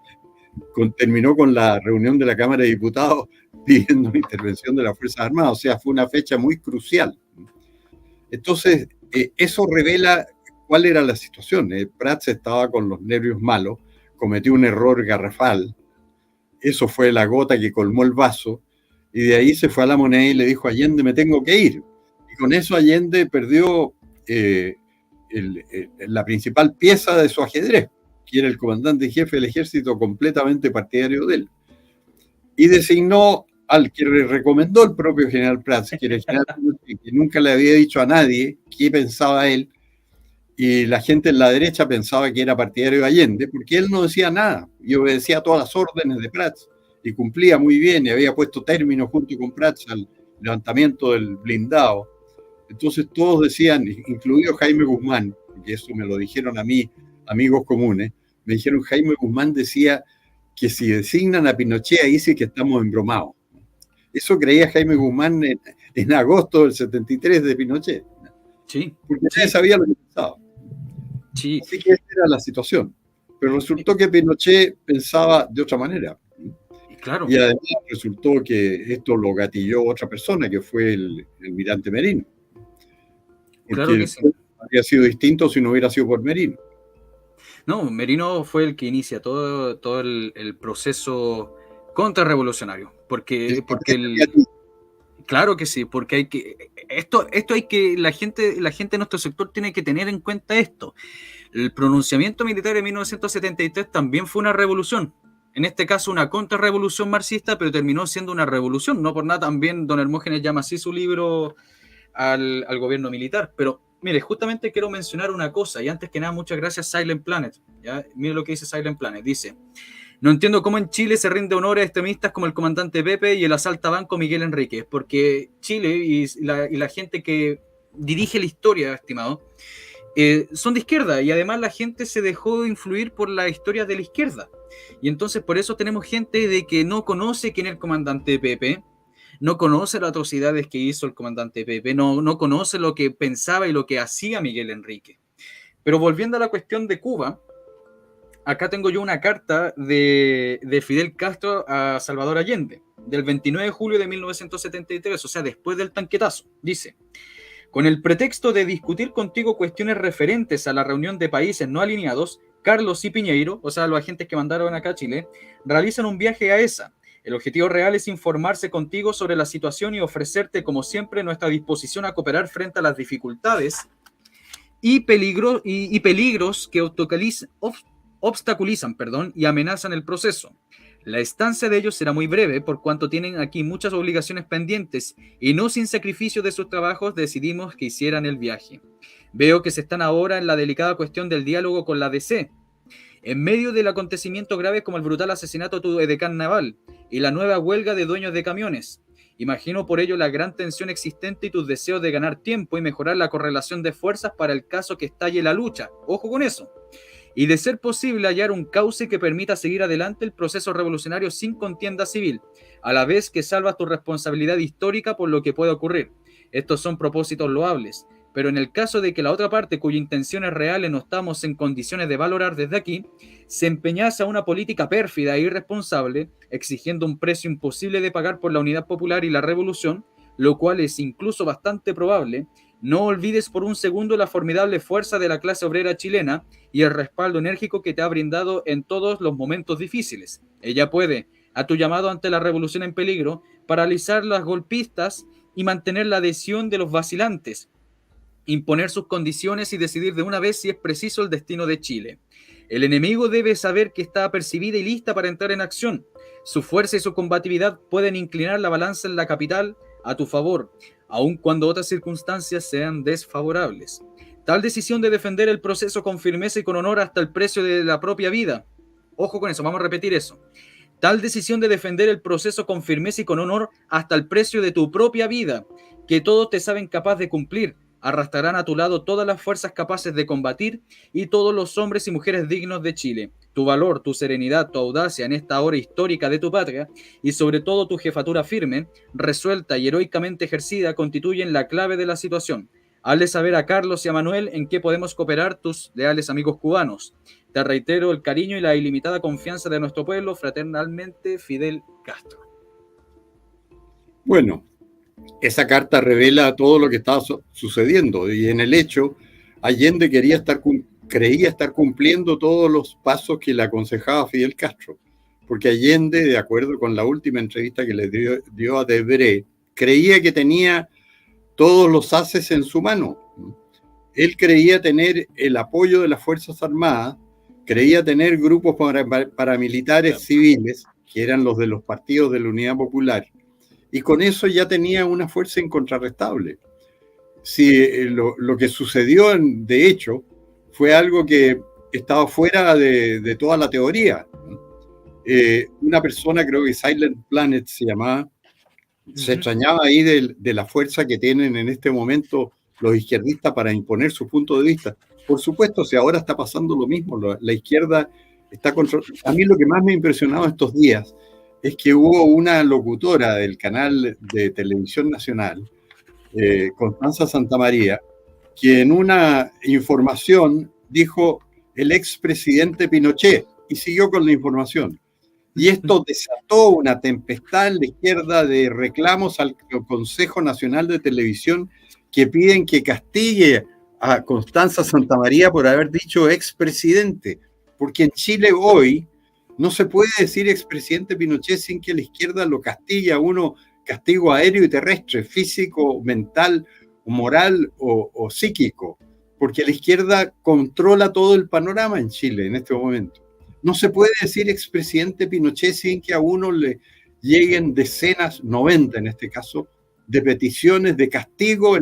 terminó con la reunión de la Cámara de Diputados pidiendo una intervención de las Fuerzas Armadas. O sea, fue una fecha muy crucial. Entonces, eso revela cuál era la situación. Prats estaba con los nervios malos, cometió un error garrafal, eso fue la gota que colmó el vaso, y de ahí se fue a La Moneda y le dijo a Allende, me tengo que ir. Y con eso Allende perdió la principal pieza de su ajedrez, que era el comandante en jefe del ejército, completamente partidario de él. Y designó al que le recomendó el propio general Prats, que era el general que nunca le había dicho a nadie qué pensaba él, y la gente en la derecha pensaba que era partidario de Allende, porque él no decía nada, y obedecía todas las órdenes de Prats, y cumplía muy bien, y había puesto término junto con Prats al levantamiento del blindado. Entonces todos decían, incluido Jaime Guzmán, que eso me lo dijeron a mí, amigos comunes, me dijeron, Jaime Guzmán decía que si designan a Pinochet ahí sí que estamos embromados. Eso creía Jaime Guzmán en agosto del 73 de Pinochet. Sí. Porque nadie sabía lo que pensaba. Sí. Así que esa era la situación. Pero resultó que Pinochet pensaba de otra manera. Claro. Y además resultó que esto lo gatilló otra persona, que fue el almirante Merino. Porque Claro que sí. habría sido distinto si no hubiera sido por Merino. No, Merino fue el que inicia todo el proceso contrarrevolucionario. Claro que sí, porque hay que. Esto hay que. La gente de nuestro sector tiene que tener en cuenta esto. El pronunciamiento militar de 1973 también fue una revolución. En este caso, una contrarrevolución marxista, pero terminó siendo una revolución. No por nada también don Hermógenes llama así su libro al gobierno militar. Pero, mire, justamente quiero mencionar una cosa. Y antes que nada, muchas gracias, Silent Planet. ¿Ya? Mire lo que dice Silent Planet. Dice: no entiendo cómo en Chile se rinde honor a extremistas como el comandante Pepe y el asaltabanco Miguel Enríquez. Porque Chile y la gente que dirige la historia, estimado, son de izquierda, y además la gente se dejó influir por la historia de la izquierda, y entonces por eso tenemos gente de que no conoce quién es el comandante Pepe, no conoce las atrocidades que hizo el comandante Pepe, no conoce lo que pensaba y lo que hacía Miguel Enrique. Pero volviendo a la cuestión de Cuba, acá tengo yo una carta de Fidel Castro a Salvador Allende, del 29 de julio de 1973, o sea, después del tanquetazo. Dice: con el pretexto de discutir contigo cuestiones referentes a la reunión de países no alineados, Carlos y Piñeiro, o sea, los agentes que mandaron acá a Chile, realizan un viaje a ESA. El objetivo real es informarse contigo sobre la situación y ofrecerte, como siempre, nuestra disposición a cooperar frente a las dificultades y peligros que obstaculizan y amenazan el proceso. La estancia de ellos será muy breve, por cuanto tienen aquí muchas obligaciones pendientes, y no sin sacrificio de sus trabajos decidimos que hicieran el viaje. Veo que se están ahora en la delicada cuestión del diálogo con la DC, en medio del acontecimiento grave como el brutal asesinato de tu edecán naval y la nueva huelga de dueños de camiones. Imagino por ello la gran tensión existente y tus deseos de ganar tiempo y mejorar la correlación de fuerzas para el caso que estalle la lucha. Ojo con eso. Y de ser posible hallar un cauce que permita seguir adelante el proceso revolucionario sin contienda civil, a la vez que salvas tu responsabilidad histórica por lo que pueda ocurrir. Estos son propósitos loables, pero en el caso de que la otra parte, cuyas intenciones reales no estamos en condiciones de valorar desde aquí, se empeñase a una política pérfida e irresponsable, exigiendo un precio imposible de pagar por la unidad popular y la revolución, lo cual es incluso bastante probable, no olvides por un segundo la formidable fuerza de la clase obrera chilena y el respaldo enérgico que te ha brindado en todos los momentos difíciles. Ella puede, a tu llamado ante la revolución en peligro, paralizar las golpistas y mantener la adhesión de los vacilantes, imponer sus condiciones y decidir de una vez si es preciso el destino de Chile. El enemigo debe saber que está apercibida y lista para entrar en acción. Su fuerza y su combatividad pueden inclinar la balanza en la capital a tu favor, aun cuando otras circunstancias sean desfavorables. Tal decisión de defender el proceso con firmeza y con honor hasta el precio de la propia vida. Ojo con eso, vamos a repetir eso. Tal decisión de defender el proceso con firmeza y con honor hasta el precio de tu propia vida, que todos te saben capaz de cumplir, arrastrarán a tu lado todas las fuerzas capaces de combatir y todos los hombres y mujeres dignos de Chile. Tu valor, tu serenidad, tu audacia en esta hora histórica de tu patria y sobre todo tu jefatura firme, resuelta y heroicamente ejercida constituyen la clave de la situación. Hazle saber a Carlos y a Manuel en qué podemos cooperar, tus leales amigos cubanos. Te reitero el cariño y la ilimitada confianza de nuestro pueblo, fraternalmente, Fidel Castro. Bueno, esa carta revela todo lo que estaba sucediendo y en el hecho Allende creía estar cumpliendo todos los pasos que le aconsejaba Fidel Castro, porque Allende, de acuerdo con la última entrevista que le dio a Debré, creía que tenía todos los haces en su mano. Él creía tener el apoyo de las Fuerzas Armadas, creía tener grupos paramilitares civiles, que eran los de los partidos de la Unidad Popular, y con eso ya tenía una fuerza incontrarrestable. Si lo que sucedió, de hecho, fue algo que estaba fuera de toda la teoría. Una persona, creo que Silent Planet se llamaba, se extrañaba ahí de la fuerza que tienen en este momento los izquierdistas para imponer su punto de vista. Por supuesto, si ahora está pasando lo mismo, la izquierda A mí lo que más me ha impresionado estos días es que hubo una locutora del canal de televisión nacional, Constanza Santamaría, que en una información dijo el expresidente Pinochet y siguió con la información. Y esto desató una tempestad en la izquierda de reclamos al Consejo Nacional de Televisión que piden que castigue a Constanza Santamaría por haber dicho expresidente. Porque en Chile hoy no se puede decir expresidente Pinochet sin que la izquierda lo castigue a uno, castigo aéreo y terrestre, físico, mental, moral o psíquico. Porque la izquierda controla todo el panorama en Chile en este momento. No se puede decir expresidente Pinochet sin que a uno le lleguen decenas, 90 en este caso, de peticiones de castigo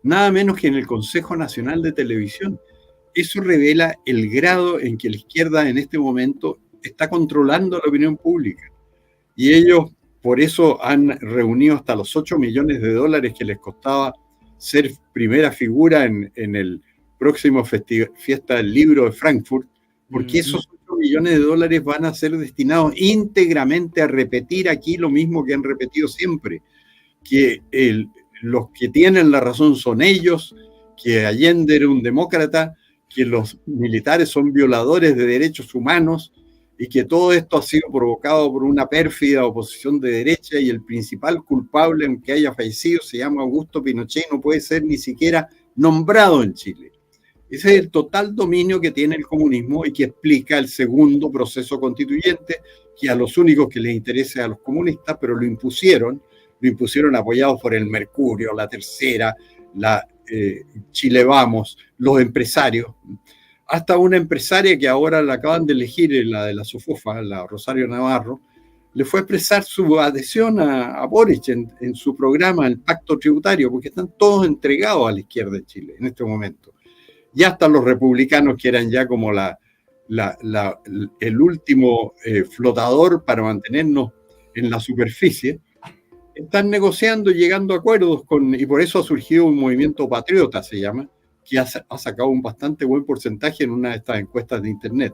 nada menos que en el Consejo Nacional de Televisión. Eso revela el grado en que la izquierda en este momento está controlando la opinión pública. Y ellos por eso han reunido hasta los 8 millones de dólares que les costaba ser primera figura en el próximo Fiesta del Libro de Frankfurt, porque esos 8 millones de dólares van a ser destinados íntegramente a repetir aquí lo mismo que han repetido siempre, que los que tienen la razón son ellos, que Allende era un demócrata, que los militares son violadores de derechos humanos y que todo esto ha sido provocado por una pérfida oposición de derecha y el principal culpable, aunque haya fallecido, se llama Augusto Pinochet y no puede ser ni siquiera nombrado en Chile. Ese es el total dominio que tiene el comunismo y que explica el segundo proceso constituyente, que a los únicos que les interesa a los comunistas, pero lo impusieron apoyados por el Mercurio, la Tercera, la Chile Vamos, los empresarios, hasta una empresaria que ahora la acaban de elegir, la de la SOFOFA, la Rosario Navarro, le fue a expresar su adhesión a Boric en su programa, el Pacto Tributario, porque están todos entregados a la izquierda de Chile en este momento. Y hasta los republicanos, que eran ya como el último flotador para mantenernos en la superficie, están negociando y llegando a acuerdos y por eso ha surgido un movimiento patriota, se llama, que ha sacado un bastante buen porcentaje en una de estas encuestas de internet.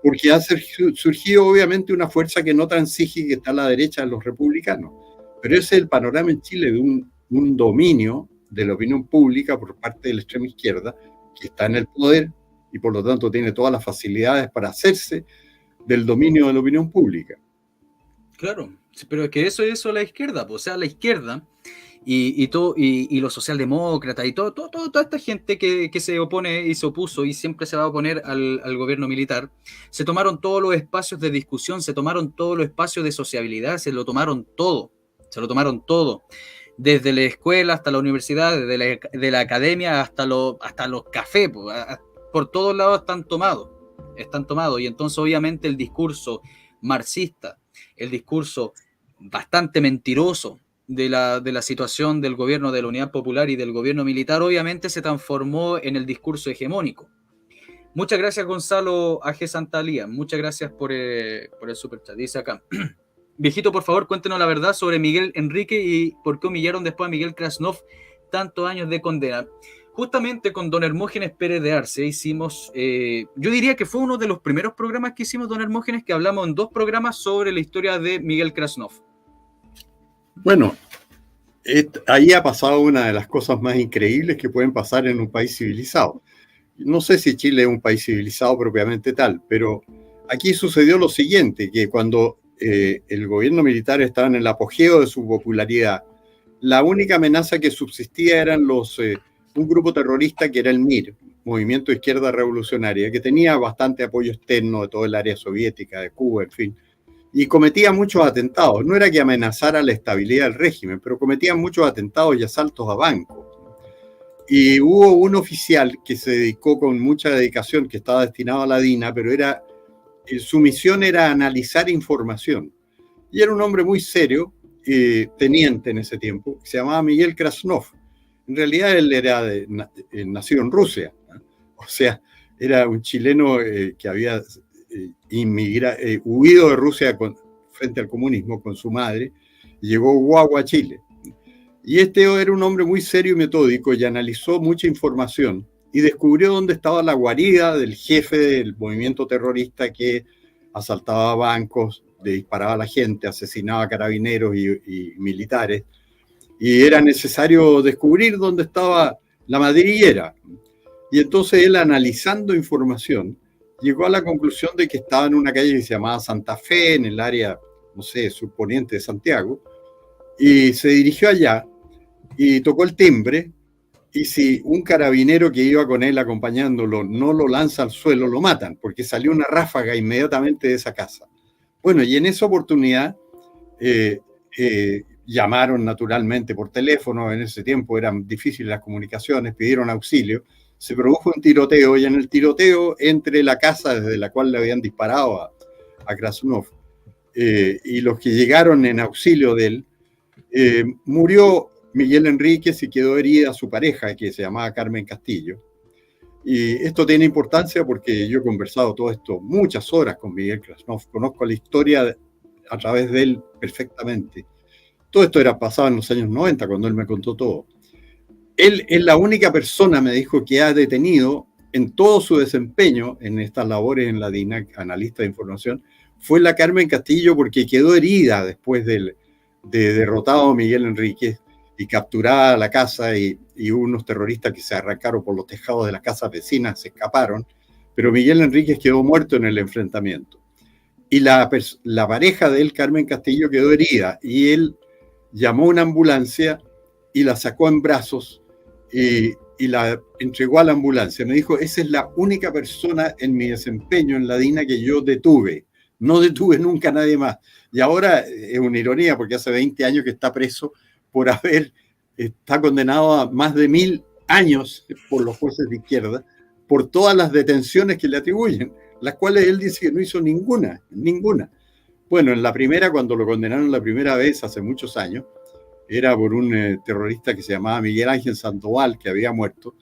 Porque ha surgido obviamente una fuerza que no transige, que está a la derecha de los republicanos. Pero ese es el panorama en Chile de un dominio de la opinión pública por parte de la extrema izquierda, que está en el poder y por lo tanto tiene todas las facilidades para hacerse del dominio de la opinión pública. Claro, pero es que eso es la izquierda, pues, o sea, la izquierda y los socialdemócratas y toda esta gente que se opone y se opuso y siempre se va a oponer al gobierno militar, se tomaron todos los espacios de discusión, se tomaron todos los espacios de sociabilidad, se lo tomaron todo, desde la escuela hasta la universidad, desde la academia hasta los cafés, por todos lados están tomados, y entonces obviamente el discurso marxista, el discurso bastante mentiroso de la situación del gobierno de la Unidad Popular y del gobierno militar, obviamente se transformó en el discurso hegemónico. Muchas gracias, Gonzalo A.G. Santalía, muchas gracias por el superchat. Dice acá, viejito, por favor, cuéntenos la verdad sobre Miguel Enrique y por qué humillaron después a Miguel Krasnov, tantos años de condena. Justamente con don Hermógenes Pérez de Arce hicimos, yo diría que fue uno de los primeros programas que hicimos, don Hermógenes, que hablamos en 2 programas sobre la historia de Miguel Krasnov. Bueno, ahí ha pasado una de las cosas más increíbles que pueden pasar en un país civilizado. No sé si Chile es un país civilizado propiamente tal, pero aquí sucedió lo siguiente, que cuando el gobierno militar estaba en el apogeo de su popularidad, la única amenaza que subsistía eran un grupo terrorista que era el MIR, Movimiento de Izquierda Revolucionaria, que tenía bastante apoyo externo de todo el área soviética, de Cuba, en fin, y cometía muchos atentados. No era que amenazara la estabilidad del régimen, pero cometían muchos atentados y asaltos a bancos. Y hubo un oficial que se dedicó con mucha dedicación, que estaba destinado a la DINA, pero su misión era analizar información. Y era un hombre muy serio, teniente en ese tiempo, que se llamaba Miguel Krasnov. En realidad él era nacido en Rusia, ¿no? O sea, era un chileno que había huido de Rusia frente al comunismo con su madre, y llegó guagua a Chile. Y este era un hombre muy serio y metódico y analizó mucha información y descubrió dónde estaba la guarida del jefe del movimiento terrorista que asaltaba bancos, disparaba a la gente, asesinaba a carabineros y militares. Y era necesario descubrir dónde estaba la madriguera. Y entonces él, analizando información, llegó a la conclusión de que estaba en una calle que se llamaba Santa Fe, en el área, no sé, surponiente de Santiago, y se dirigió allá y tocó el timbre, y si un carabinero que iba con él acompañándolo no lo lanza al suelo, lo matan, porque salió una ráfaga inmediatamente de esa casa. Bueno, y en esa oportunidad llamaron naturalmente por teléfono, en ese tiempo eran difíciles las comunicaciones, pidieron auxilio, se produjo un tiroteo, y en el tiroteo, entre la casa desde la cual le habían disparado a Krasnov y los que llegaron en auxilio de él, murió Miguel Enríquez y quedó herida su pareja, que se llamaba Carmen Castillo. Y esto tiene importancia porque yo he conversado todo esto muchas horas con Miguel Krasnov, conozco la historia a través de él perfectamente. Todo esto era pasado en los años 90, cuando él me contó todo. Él es la única persona, me dijo, que ha detenido en todo su desempeño en estas labores en la DINAC, analista de información, fue la Carmen Castillo, porque quedó herida después de derrotado a Miguel Enríquez y capturada la casa, y unos terroristas que se arrancaron por los tejados de las casas vecinas se escaparon, pero Miguel Enríquez quedó muerto en el enfrentamiento. Y la pareja de él, Carmen Castillo, quedó herida, y él llamó a una ambulancia y la sacó en brazos y la entregó a la ambulancia. Me dijo, esa es la única persona en mi desempeño en la DINA que yo detuve. No detuve nunca a nadie más. Y ahora es una ironía, porque hace 20 años que está preso por está condenado a más de 1000 años por los jueces de izquierda, por todas las detenciones que le atribuyen, las cuales él dice que no hizo ninguna. Bueno, en la primera, cuando lo condenaron la primera vez, hace muchos años, era por un terrorista que se llamaba Miguel Ángel Sandoval, que había muerto,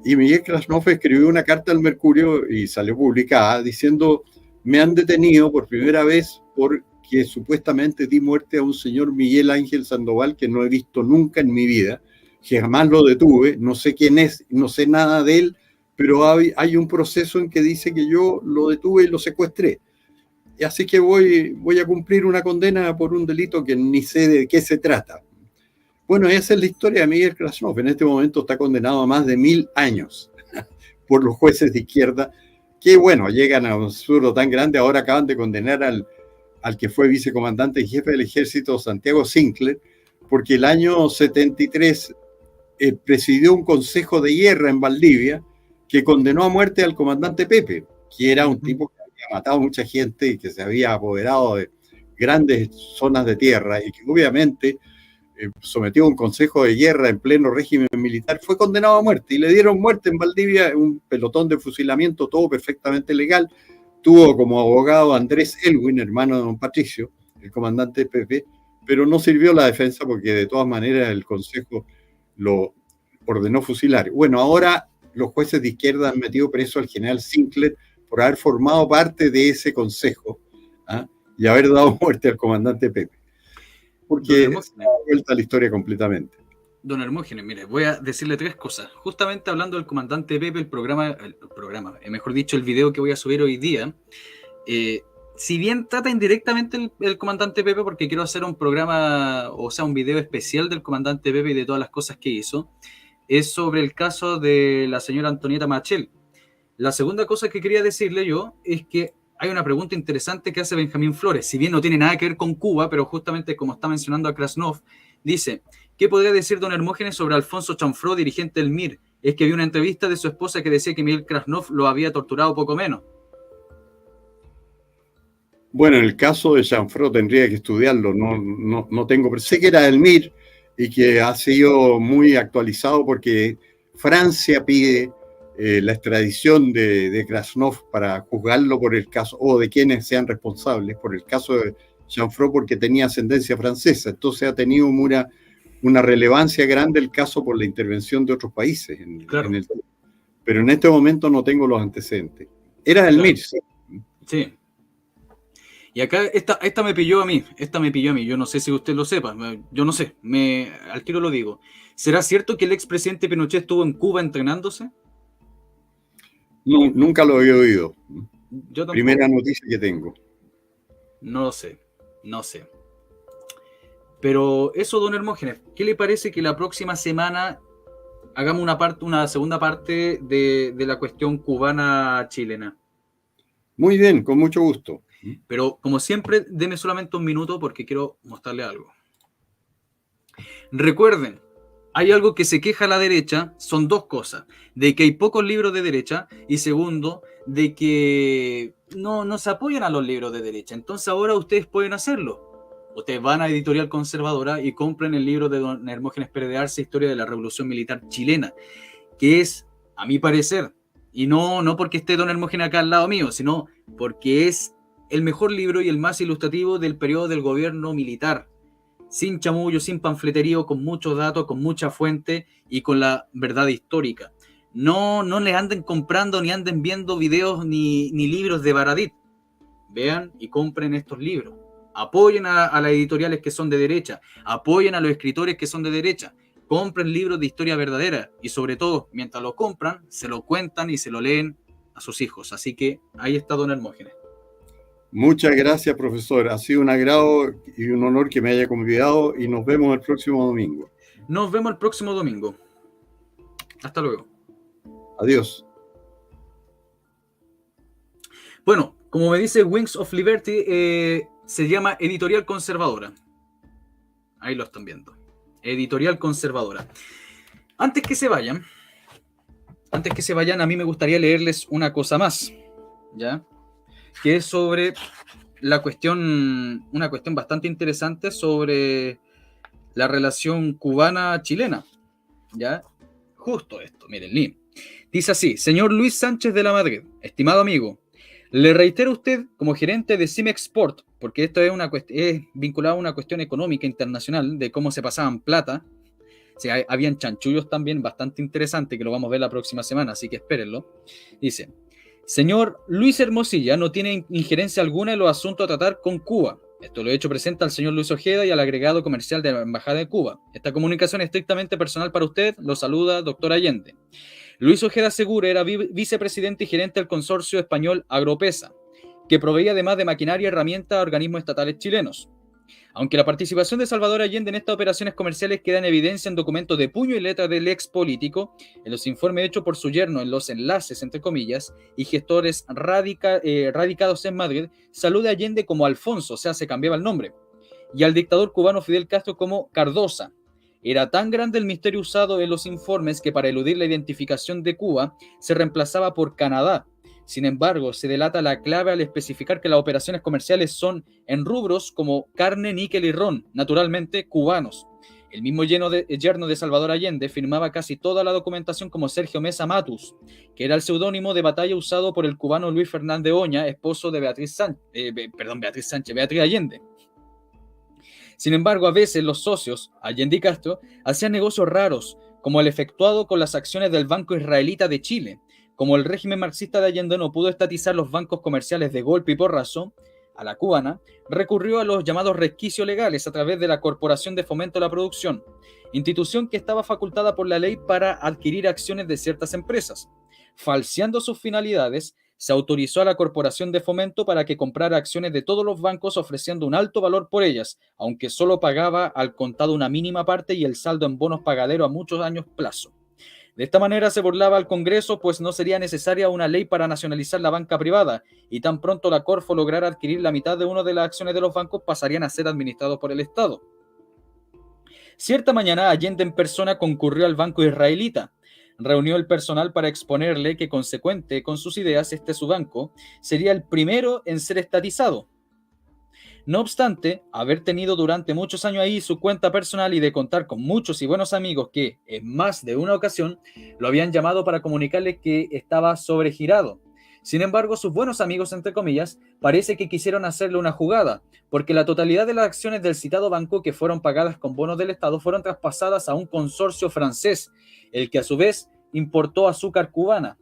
y Miguel Krasnov escribió una carta al Mercurio y salió publicada diciendo, me han detenido por primera vez porque supuestamente di muerte a un señor Miguel Ángel Sandoval que no he visto nunca en mi vida, que jamás lo detuve, no sé quién es, no sé nada de él, pero hay un proceso en que dice que yo lo detuve y lo secuestré. Y así que voy a cumplir una condena por un delito que ni sé de qué se trata. Bueno, esa es la historia de Miguel Krasnov. En este momento está condenado a más de 1000 años por los jueces de izquierda, que bueno, llegan a un absurdo tan grande. Ahora acaban de condenar al que fue vicecomandante y jefe del ejército, Santiago Sinclair, porque el año 73 presidió un consejo de guerra en Valdivia que condenó a muerte al comandante Pepe, que era un tipo que había matado a mucha gente y que se había apoderado de grandes zonas de tierra y que obviamente sometió a un consejo de guerra en pleno régimen militar, fue condenado a muerte y le dieron muerte en Valdivia, un pelotón de fusilamiento, todo perfectamente legal. Tuvo como abogado a Andrés Elwin, hermano de don Patricio, el comandante Pepe, pero no sirvió la defensa porque de todas maneras el consejo lo ordenó fusilar. Bueno, ahora los jueces de izquierda han metido preso al general Sinclair por haber formado parte de ese consejo y haber dado muerte al comandante Pepe. Porque se da vuelta la historia completamente. Don Hermógenes, mire, voy a decirle 3 cosas. Justamente hablando del comandante Pepe, el programa, mejor dicho, el video que voy a subir hoy día, si bien trata indirectamente el comandante Pepe, porque quiero hacer un programa, o sea, un video especial del comandante Pepe y de todas las cosas que hizo, es sobre el caso de la señora Antonieta Machel. La segunda cosa que quería decirle yo es que hay una pregunta interesante que hace Benjamín Flores, si bien no tiene nada que ver con Cuba, pero justamente como está mencionando a Krasnov, dice, ¿qué podría decir don Hermógenes sobre Alfonso Chanfró, dirigente del MIR? Es que vi una entrevista de su esposa que decía que Miguel Krasnov lo había torturado poco menos. Bueno, en el caso de Chanfró tendría que estudiarlo, no tengo, pero sé que era del MIR y que ha sido muy actualizado porque Francia pide la extradición de Krasnov para juzgarlo por el caso, o de quienes sean responsables por el caso de Chanfró, porque tenía ascendencia francesa. Entonces ha tenido una relevancia grande el caso por la intervención de otros países. Claro. Pero en este momento no tengo los antecedentes. Era del MIR, sí. Sí. Y acá, esta me pilló a mí, yo no sé si usted lo sepa, yo no sé, al tiro lo digo. ¿Será cierto que el expresidente Pinochet estuvo en Cuba entrenándose? Nunca lo había oído. Yo tampoco. Primera noticia que tengo. No lo sé, no sé. Pero eso, don Hermógenes, ¿qué le parece que la próxima semana hagamos una segunda parte de la cuestión cubana-chilena? Muy bien, con mucho gusto. Pero como siempre, deme solamente un minuto porque quiero mostrarle algo. Recuerden, hay algo que se queja a la derecha, son dos cosas: de que hay pocos libros de derecha, y segundo, de que no se apoyan a los libros de derecha. Entonces ahora ustedes pueden hacerlo. Ustedes van a Editorial Conservadora y compren el libro de don Hermógenes Pérez de Arce, Historia de la Revolución Militar Chilena, que es, a mi parecer, y no porque esté don Hermógenes acá al lado mío, sino porque es el mejor libro y el más ilustrativo del periodo del gobierno militar, sin chamullo, sin panfleterío, con muchos datos, con mucha fuente y con la verdad histórica. No les anden comprando ni anden viendo videos ni libros de Baradit. Vean y compren estos libros. Apoyen a las editoriales que son de derecha. Apoyen a los escritores que son de derecha. Compren libros de historia verdadera. Y sobre todo, mientras lo compran, se lo cuentan y se lo leen a sus hijos. Así que ahí está don Hermógenes. Muchas gracias, profesor. Ha sido un agrado y un honor que me haya convidado y nos vemos el próximo domingo. Nos vemos el próximo domingo. Hasta luego. Adiós. Bueno, como me dice Wings of Liberty, se llama Editorial Conservadora. Ahí lo están viendo. Editorial Conservadora. Antes que se vayan, a mí me gustaría leerles una cosa más, ¿ya? Que es sobre una cuestión bastante interesante sobre la relación cubana-chilena, ¿ya? Justo esto, miren. Dice así: señor Luis Sánchez de la Madrid, estimado amigo, le reitero a usted como gerente de Cimexport, porque esto es vinculado a una cuestión económica internacional de cómo se pasaban plata. O sea, habían chanchullos también bastante interesantes que lo vamos a ver la próxima semana, así que espérenlo. Dice: señor Luis Hermosilla no tiene injerencia alguna en los asuntos a tratar con Cuba. Esto lo he hecho presente al señor Luis Ojeda y al agregado comercial de la Embajada de Cuba. Esta comunicación es estrictamente personal para usted. Lo saluda, doctor Allende. Luis Ojeda Segura era vicepresidente y gerente del consorcio español Agropesa, que proveía además de maquinaria y herramientas a organismos estatales chilenos. Aunque la participación de Salvador Allende en estas operaciones comerciales queda en evidencia en documentos de puño y letra del ex político, en los informes hechos por su yerno en los enlaces, entre comillas, y gestores radicados en Madrid, saluda a Allende como Alfonso, o sea, se cambiaba el nombre, y al dictador cubano Fidel Castro como Cardosa. Era tan grande el misterio usado en los informes que para eludir la identificación de Cuba se reemplazaba por Canadá. Sin embargo, se delata la clave al especificar que las operaciones comerciales son en rubros como carne, níquel y ron, naturalmente cubanos. El mismo yerno de Salvador Allende firmaba casi toda la documentación como Sergio Mesa Matus, que era el seudónimo de batalla usado por el cubano Luis Fernández Oña, esposo de Beatriz Allende. Sin embargo, a veces los socios, Allende y Castro, hacían negocios raros, como el efectuado con las acciones del Banco Israelita de Chile. Como el régimen marxista de Allende no pudo estatizar los bancos comerciales de golpe y porrazo, a la cubana, recurrió a los llamados resquicios legales a través de la Corporación de Fomento a la Producción, institución que estaba facultada por la ley para adquirir acciones de ciertas empresas. Falseando sus finalidades, se autorizó a la Corporación de Fomento para que comprara acciones de todos los bancos ofreciendo un alto valor por ellas, aunque solo pagaba al contado una mínima parte y el saldo en bonos pagadero a muchos años plazo. De esta manera se burlaba al Congreso, pues no sería necesaria una ley para nacionalizar la banca privada, y tan pronto la Corfo lograra adquirir la mitad de una de las acciones de los bancos, pasarían a ser administrados por el Estado. Cierta mañana, Allende en persona concurrió al banco israelita, reunió el personal para exponerle que, consecuente con sus ideas, su banco sería el primero en ser estatizado. No obstante, haber tenido durante muchos años ahí su cuenta personal y de contar con muchos y buenos amigos que, en más de una ocasión, lo habían llamado para comunicarle que estaba sobregirado. Sin embargo, sus buenos amigos, entre comillas, parece que quisieron hacerle una jugada, porque la totalidad de las acciones del citado banco que fueron pagadas con bonos del Estado fueron traspasadas a un consorcio francés, el que a su vez importó azúcar cubana.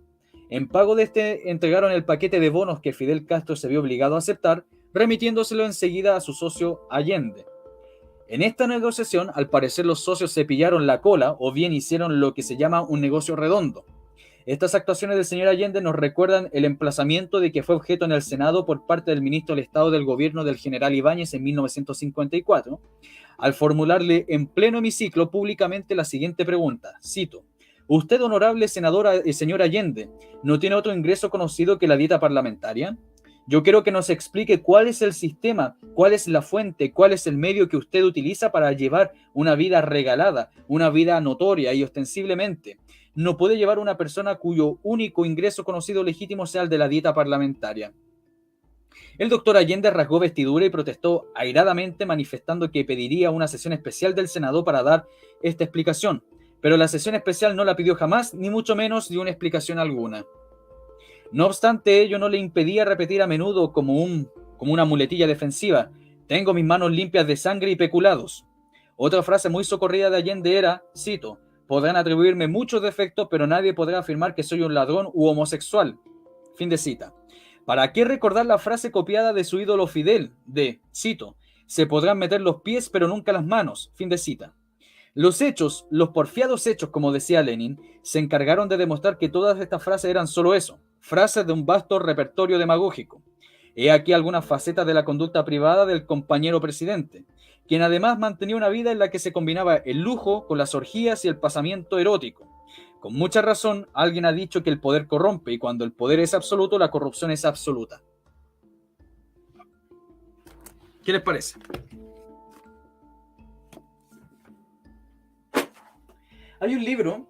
En pago de entregaron el paquete de bonos que Fidel Castro se vio obligado a aceptar, remitiéndoselo enseguida a su socio Allende. En esta negociación, al parecer los socios se pillaron la cola o bien hicieron lo que se llama un negocio redondo. Estas actuaciones del señor Allende nos recuerdan el emplazamiento de que fue objeto en el Senado por parte del ministro del Estado del Gobierno del general Ibáñez en 1954, al formularle en pleno hemiciclo públicamente la siguiente pregunta, cito: ¿Usted, honorable senador señor Allende, no tiene otro ingreso conocido que la dieta parlamentaria? Yo quiero que nos explique cuál es el sistema, cuál es la fuente, cuál es el medio que usted utiliza para llevar una vida regalada, una vida notoria y ostensiblemente. No puede llevar una persona cuyo único ingreso conocido legítimo sea el de la dieta parlamentaria. El doctor Allende rasgó vestidura y protestó airadamente, manifestando que pediría una sesión especial del Senado para dar esta explicación. Pero la sesión especial no la pidió jamás, ni mucho menos dio una explicación alguna. No obstante, ello no le impedía repetir a menudo como una muletilla defensiva: tengo mis manos limpias de sangre y peculados. Otra frase muy socorrida de Allende era, cito: podrán atribuirme muchos defectos, pero nadie podrá afirmar que soy un ladrón u homosexual. Fin de cita. ¿Para qué recordar la frase copiada de su ídolo Fidel de, cito: se podrán meter los pies, pero nunca las manos? Fin de cita. Los hechos, los porfiados hechos, como decía Lenin, se encargaron de demostrar que todas estas frases eran solo eso, frases de un vasto repertorio demagógico. He aquí algunas facetas de la conducta privada del compañero presidente, quien además mantenía una vida en la que se combinaba el lujo con las orgías y el pasamiento erótico. Con mucha razón, alguien ha dicho que el poder corrompe, y cuando el poder es absoluto, la corrupción es absoluta. ¿Qué les parece? Hay un libro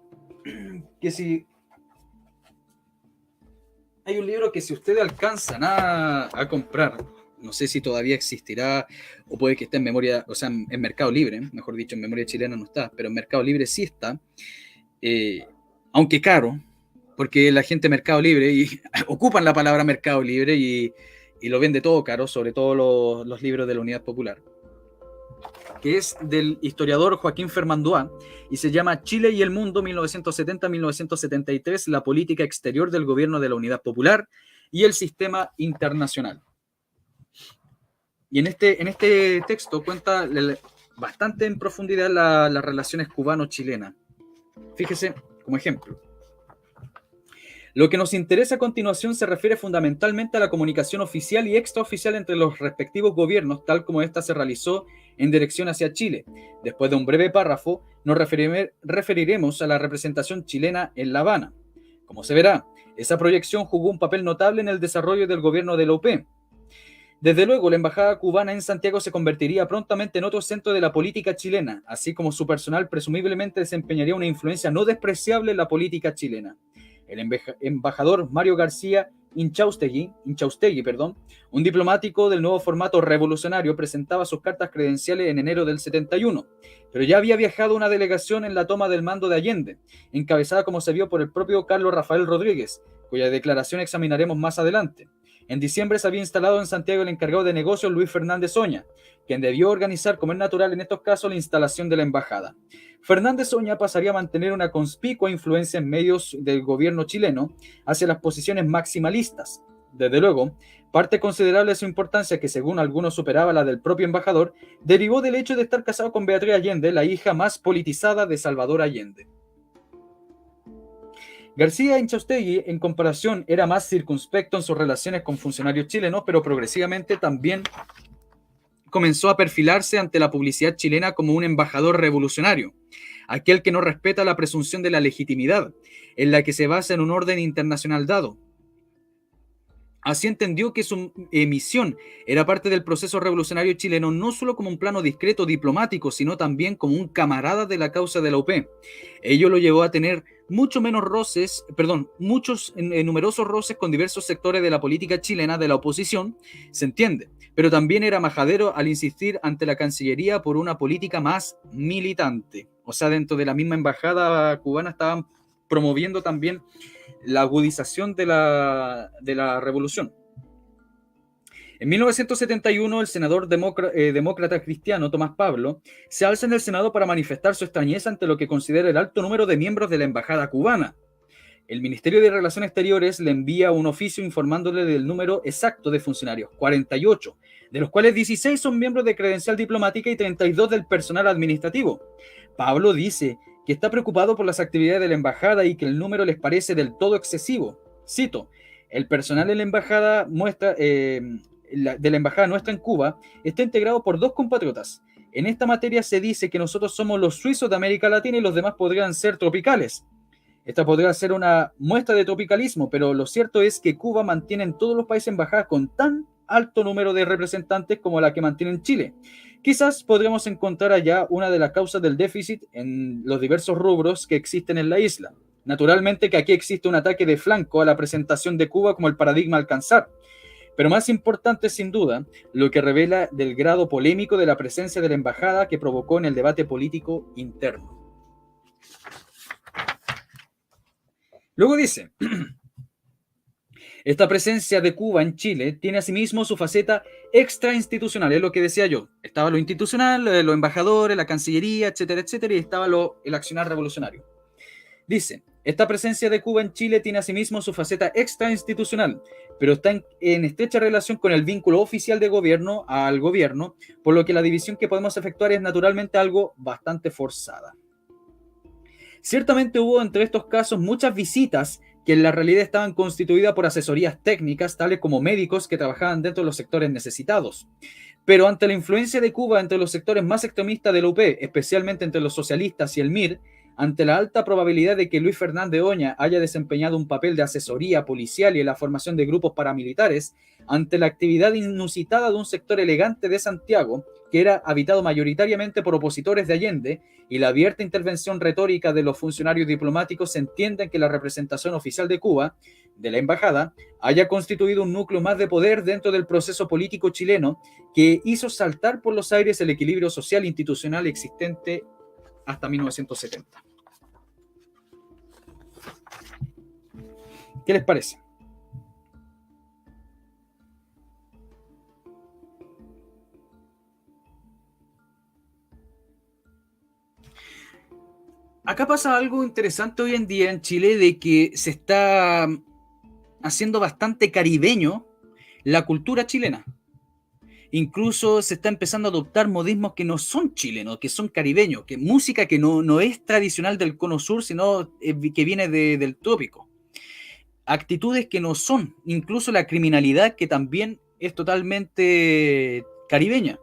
que si ustedes alcanzan a comprar, no sé si todavía existirá o puede que esté en memoria, o sea, en Mercado Libre, mejor dicho, en Memoria Chilena no está, pero en Mercado Libre sí está, aunque caro, porque la gente de Mercado Libre ocupan la palabra Mercado Libre y lo vende todo caro, sobre todo los libros de la Unidad Popular, que es del historiador Joaquín Fermandois, y se llama Chile y el Mundo, 1970-1973, la política exterior del gobierno de la Unidad Popular y el sistema internacional. Y en este texto cuenta bastante en profundidad las relaciones cubano-chilenas. Fíjese, como ejemplo, lo que nos interesa a continuación se refiere fundamentalmente a la comunicación oficial y extraoficial entre los respectivos gobiernos, tal como ésta se realizó en dirección hacia Chile. Después de un breve párrafo, nos referiremos a la representación chilena en La Habana. Como se verá, esa proyección jugó un papel notable en el desarrollo del gobierno de la UP. Desde luego, la embajada cubana en Santiago se convertiría prontamente en otro centro de la política chilena, así como su personal presumiblemente desempeñaría una influencia no despreciable en la política chilena. El embajador Mario García Inchaustegui, un diplomático del nuevo formato revolucionario, presentaba sus cartas credenciales en enero del 71, pero ya había viajado una delegación en la toma del mando de Allende, encabezada como se vio por el propio Carlos Rafael Rodríguez, cuya declaración examinaremos más adelante. En diciembre se había instalado en Santiago el encargado de negocios Luis Fernández Oña, quien debió organizar, como es natural en estos casos, la instalación de la embajada. Fernández Oña pasaría a mantener una conspicua influencia en medios del gobierno chileno hacia las posiciones maximalistas. Desde luego, parte considerable de su importancia, que según algunos superaba la del propio embajador, derivó del hecho de estar casado con Beatriz Allende, la hija más politizada de Salvador Allende. García Inchaustegui, en comparación, era más circunspecto en sus relaciones con funcionarios chilenos, pero progresivamente también comenzó a perfilarse ante la publicidad chilena como un embajador revolucionario, aquel que no respeta la presunción de la legitimidad, en la que se basa en un orden internacional dado. Así entendió que su misión era parte del proceso revolucionario chileno, no solo como un plano discreto diplomático, sino también como un camarada de la causa de la UP. Ello lo llevó a tener numerosos roces con diversos sectores de la política chilena de la oposición, se entiende, pero también era majadero al insistir ante la Cancillería por una política más militante. O sea, dentro de la misma embajada cubana estaban promoviendo también la agudización de la revolución. En 1971, el senador demócrata cristiano Tomás Pablo se alza en el Senado para manifestar su extrañeza ante lo que considera el alto número de miembros de la embajada cubana. El Ministerio de Relaciones Exteriores le envía un oficio informándole del número exacto de funcionarios, 48, de los cuales 16 son miembros de credencial diplomática y 32 del personal administrativo. Pablo dice que está preocupado por las actividades de la embajada y que el número les parece del todo excesivo. Cito, el personal de la embajada de la embajada nuestra en Cuba está integrado por 2 compatriotas. En esta materia se dice que nosotros somos los suizos de América Latina y los demás podrían ser tropicales. Esta podría ser una muestra de tropicalismo, pero lo cierto es que Cuba mantiene en todos los países embajadas con tan alto número de representantes como la que mantiene en Chile. Quizás podríamos encontrar allá una de las causas del déficit en los diversos rubros que existen en la isla. Naturalmente que aquí existe un ataque de flanco a la presentación de Cuba como el paradigma a alcanzar. Pero más importante, sin duda, lo que revela del grado polémico de la presencia de la embajada que provocó en el debate político interno. Luego dice, esta presencia de Cuba en Chile tiene asimismo su faceta extrainstitucional, es lo que decía yo. Estaba lo institucional, los embajadores, la Cancillería, etcétera, etcétera, y estaba el accionar revolucionario. Dice, esta presencia de Cuba en Chile tiene asimismo su faceta extrainstitucional, pero está en estrecha relación con el vínculo oficial de gobierno al gobierno, por lo que la división que podemos efectuar es naturalmente algo bastante forzada. Ciertamente hubo entre estos casos muchas visitas que en la realidad estaban constituidas por asesorías técnicas, tales como médicos que trabajaban dentro de los sectores necesitados. Pero ante la influencia de Cuba entre los sectores más extremistas de la UP, especialmente entre los socialistas y el MIR, ante la alta probabilidad de que Luis Fernández Oña haya desempeñado un papel de asesoría policial y en la formación de grupos paramilitares, ante la actividad inusitada de un sector elegante de Santiago, que era habitado mayoritariamente por opositores de Allende, y la abierta intervención retórica de los funcionarios diplomáticos, se entiende que la representación oficial de Cuba, de la embajada, haya constituido un núcleo más de poder dentro del proceso político chileno que hizo saltar por los aires el equilibrio social e institucional existente hasta 1970. ¿Qué les parece? Acá pasa algo interesante hoy en día en Chile, de que se está haciendo bastante caribeño la cultura chilena. Incluso se está empezando a adoptar modismos que no son chilenos, que son caribeños, que música que no es tradicional del cono sur, sino que viene del trópico. Actitudes que no son, incluso la criminalidad, que también es totalmente caribeña.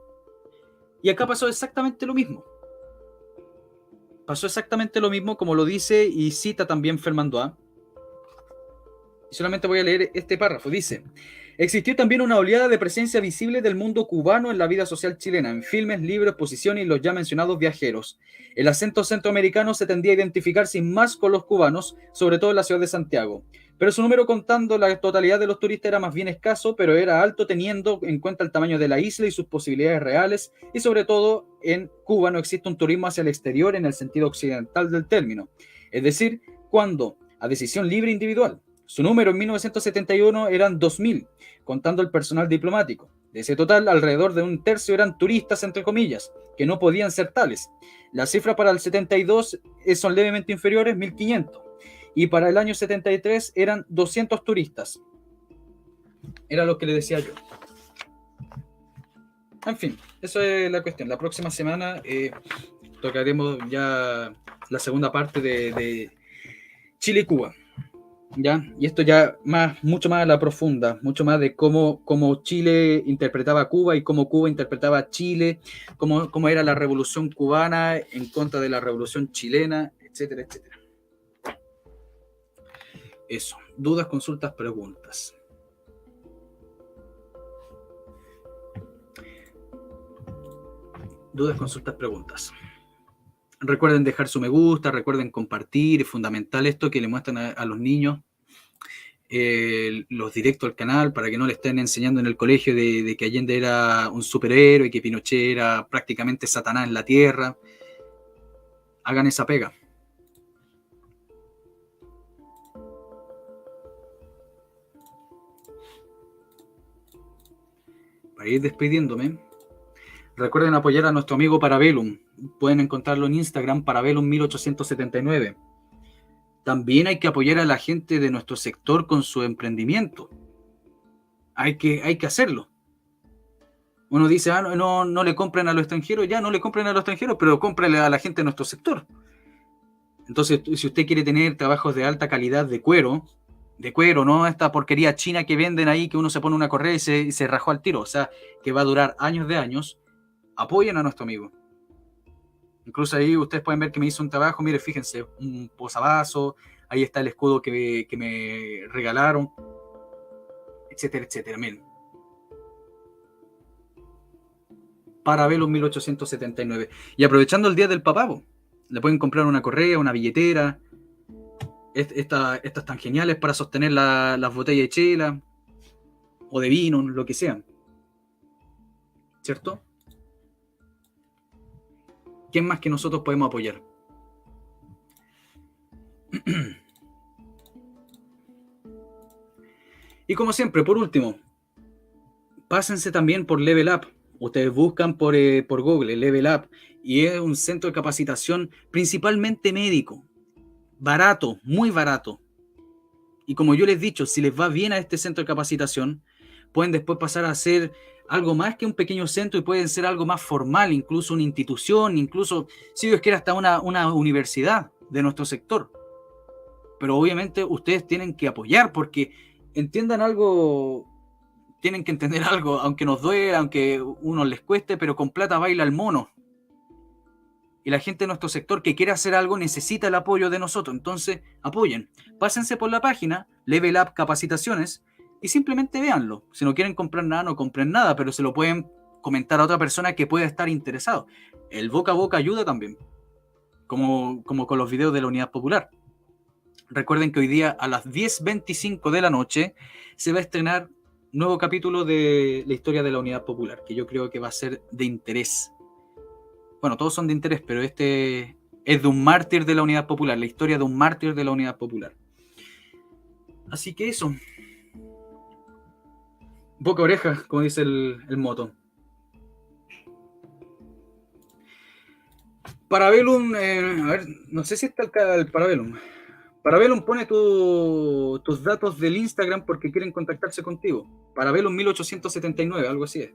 Y acá pasó exactamente lo mismo. Pasó exactamente lo mismo, como lo dice y cita también Fernando A. Y solamente voy a leer este párrafo. Dice: existió también una oleada de presencia visible del mundo cubano en la vida social chilena, en filmes, libros, exposiciones y los ya mencionados viajeros. El acento centroamericano se tendía a identificar sin más con los cubanos, sobre todo en la ciudad de Santiago. Pero su número, contando la totalidad de los turistas, era más bien escaso, pero era alto teniendo en cuenta el tamaño de la isla y sus posibilidades reales, y sobre todo en Cuba no existe un turismo hacia el exterior en el sentido occidental del término, es decir, cuando a decisión libre individual. Su número en 1971 eran 2.000, contando el personal diplomático. De ese total, alrededor de un tercio eran turistas, entre comillas, que no podían ser tales. Las cifras para el 72 son levemente inferiores, 1.500. Y para el año 73 eran 200 turistas. Era lo que le decía yo. En fin, eso es la cuestión. La próxima semana tocaremos ya la segunda parte de Chile y Cuba. ¿Ya? Y esto ya mucho más a la profunda, mucho más de cómo Chile interpretaba a Cuba y cómo Cuba interpretaba a Chile, cómo era la revolución cubana en contra de la revolución chilena, etcétera, etcétera. Eso, dudas, consultas, preguntas. Dudas, consultas, preguntas. Recuerden dejar su me gusta, recuerden compartir, es fundamental esto, que le muestran a los niños los directos al canal, para que no le estén enseñando en el colegio de que Allende era un superhéroe y que Pinochet era prácticamente Satanás en la tierra. Hagan esa pega. Para ir despidiéndome, recuerden apoyar a nuestro amigo Parabellum. Pueden encontrarlo en Instagram, Parabellum1879. También hay que apoyar a la gente de nuestro sector con su emprendimiento. Hay que hacerlo. Uno dice, no le compren a los extranjeros. Ya, no le compren a los extranjeros, pero cómprenle a la gente de nuestro sector. Entonces, si usted quiere tener trabajos de alta calidad de cuero, no esta porquería china que venden ahí, que uno se pone una correa y se rajó al tiro, o sea, que va a durar años de años, apoyen a nuestro amigo. Incluso ahí ustedes pueden ver que me hizo un trabajo, mire, fíjense, un posavasos, ahí está el escudo que me regalaron, etcétera, etcétera, miren. Parabellum 1879. Y aprovechando el día del papá, le pueden comprar una correa, una billetera. Estas tan geniales para sostener las botellas de chela o de vino, lo que sean. ¿Cierto? ¿Quién más que nosotros podemos apoyar? Y como siempre, por último, pásense también por Level Up. Ustedes buscan por Google Level Up y es un centro de capacitación principalmente médico. Barato, muy barato. Y como yo les he dicho, si les va bien a este centro de capacitación, pueden después pasar a ser algo más que un pequeño centro y pueden ser algo más formal, incluso una institución, incluso, si Dios quiere, hasta una universidad de nuestro sector. Pero obviamente ustedes tienen que apoyar porque entiendan algo, tienen que entender algo, aunque nos duela, aunque uno les cueste, pero con plata baila el mono. Y la gente de nuestro sector que quiere hacer algo necesita el apoyo de nosotros. Entonces, apoyen. Pásense por la página Level Up Capacitaciones y simplemente véanlo. Si no quieren comprar nada, no compren nada, pero se lo pueden comentar a otra persona que pueda estar interesado. El boca a boca ayuda también, como con los videos de la Unidad Popular. Recuerden que hoy día a las 10:25 de la noche se va a estrenar nuevo capítulo de la historia de la Unidad Popular, que yo creo que va a ser de interés. Bueno, todos son de interés, pero este es de un mártir de la Unidad Popular, la historia de un mártir de la Unidad Popular. Así que eso. Boca oreja, como dice el moto. Parabellum, a ver, no sé si está el Parabellum. Parabellum, pone tus datos del Instagram porque quieren contactarse contigo. Parabellum 1879, algo así es.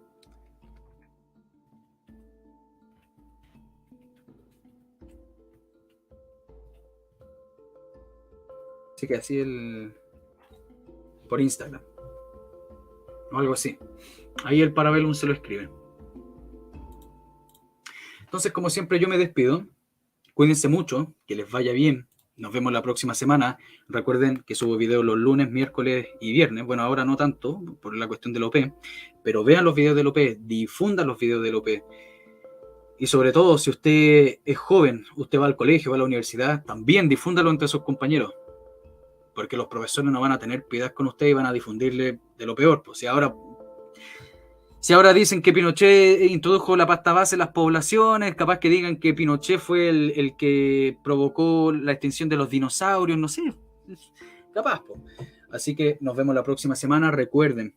Así que así por Instagram. O algo así. Ahí el Parabellum se lo escribe. Entonces, como siempre, yo me despido. Cuídense mucho, que les vaya bien. Nos vemos la próxima semana. Recuerden que subo videos los lunes, miércoles y viernes. Bueno, ahora no tanto, por la cuestión del OP. Pero vean los videos del OP, difundan los videos del OP. Y sobre todo, si usted es joven, usted va al colegio, va a la universidad, también difúndalo entre sus compañeros. Porque los profesores no van a tener piedad con usted y van a difundirle de lo peor. Pues si ahora dicen que Pinochet introdujo la pasta base en las poblaciones, capaz que digan que Pinochet fue el que provocó la extinción de los dinosaurios, no sé, capaz. Pues. Así que nos vemos la próxima semana. Recuerden,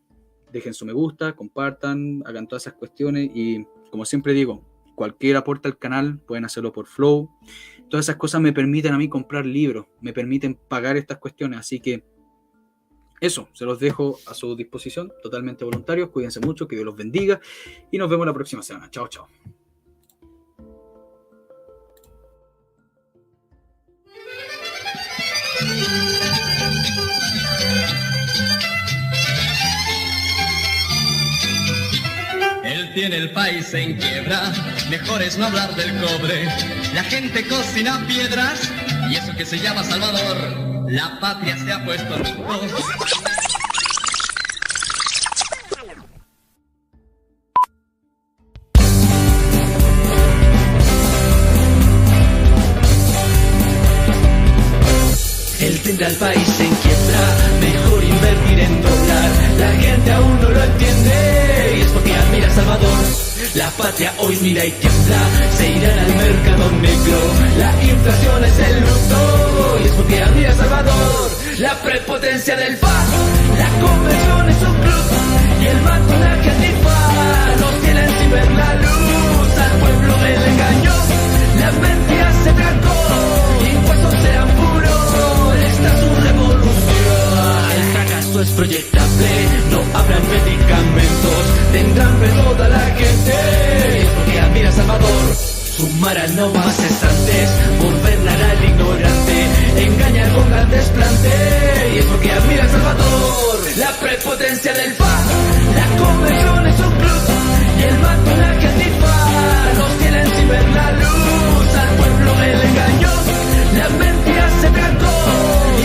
dejen su me gusta, compartan, hagan todas esas cuestiones y como siempre digo, cualquier aporte al canal pueden hacerlo por Flow. Todas esas cosas me permiten a mí comprar libros, me permiten pagar estas cuestiones, así que eso, se los dejo a su disposición, totalmente voluntarios. Cuídense mucho, que Dios los bendiga y nos vemos la próxima semana. Chao, chao. Él tiene el país en quiebra, mejor es no hablar del cobre. La gente cocina piedras y eso que se llama Salvador. La patria se ha puesto en dos. Él tendrá el país en quiebra, mejor invertir en dólar. La gente aún no lo entiende y es porque admira a Salvador. La patria hoy mira y tiembla, se irán al mercado negro. La inflación es el luto y es porque admira a Salvador. La prepotencia del FA, la conversión es un club y el matonaje antifa nos tienen sin ver la luz. Al pueblo él engañó, las mentiras se trancó, impuestos serán puros, esta es su revolución. El fracaso es proyectable, no habrán medicamentos, tendrán fe toda la gente, es porque admira a Salvador. sumar a no más cesantes, gobernar al ignorante, engañar con grandes plantes. Y es porque admira a Salvador la prepotencia del FA, la conversión es un club y el banco la que antifa. Nos tienen sin ver la luz, al pueblo él engañó, la mentira se trancó,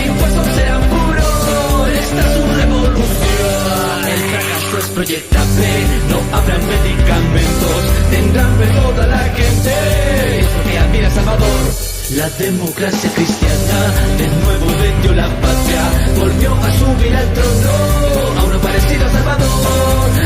impuestos sean puros, esta es su revolución. El fracaso es proyectable, no habrán medicamentos, tendrán fe toda la gente, es porque admira a Salvador. La democracia cristiana de nuevo vendió la patria, volvió a subir al trono, a uno parecido a Salvador.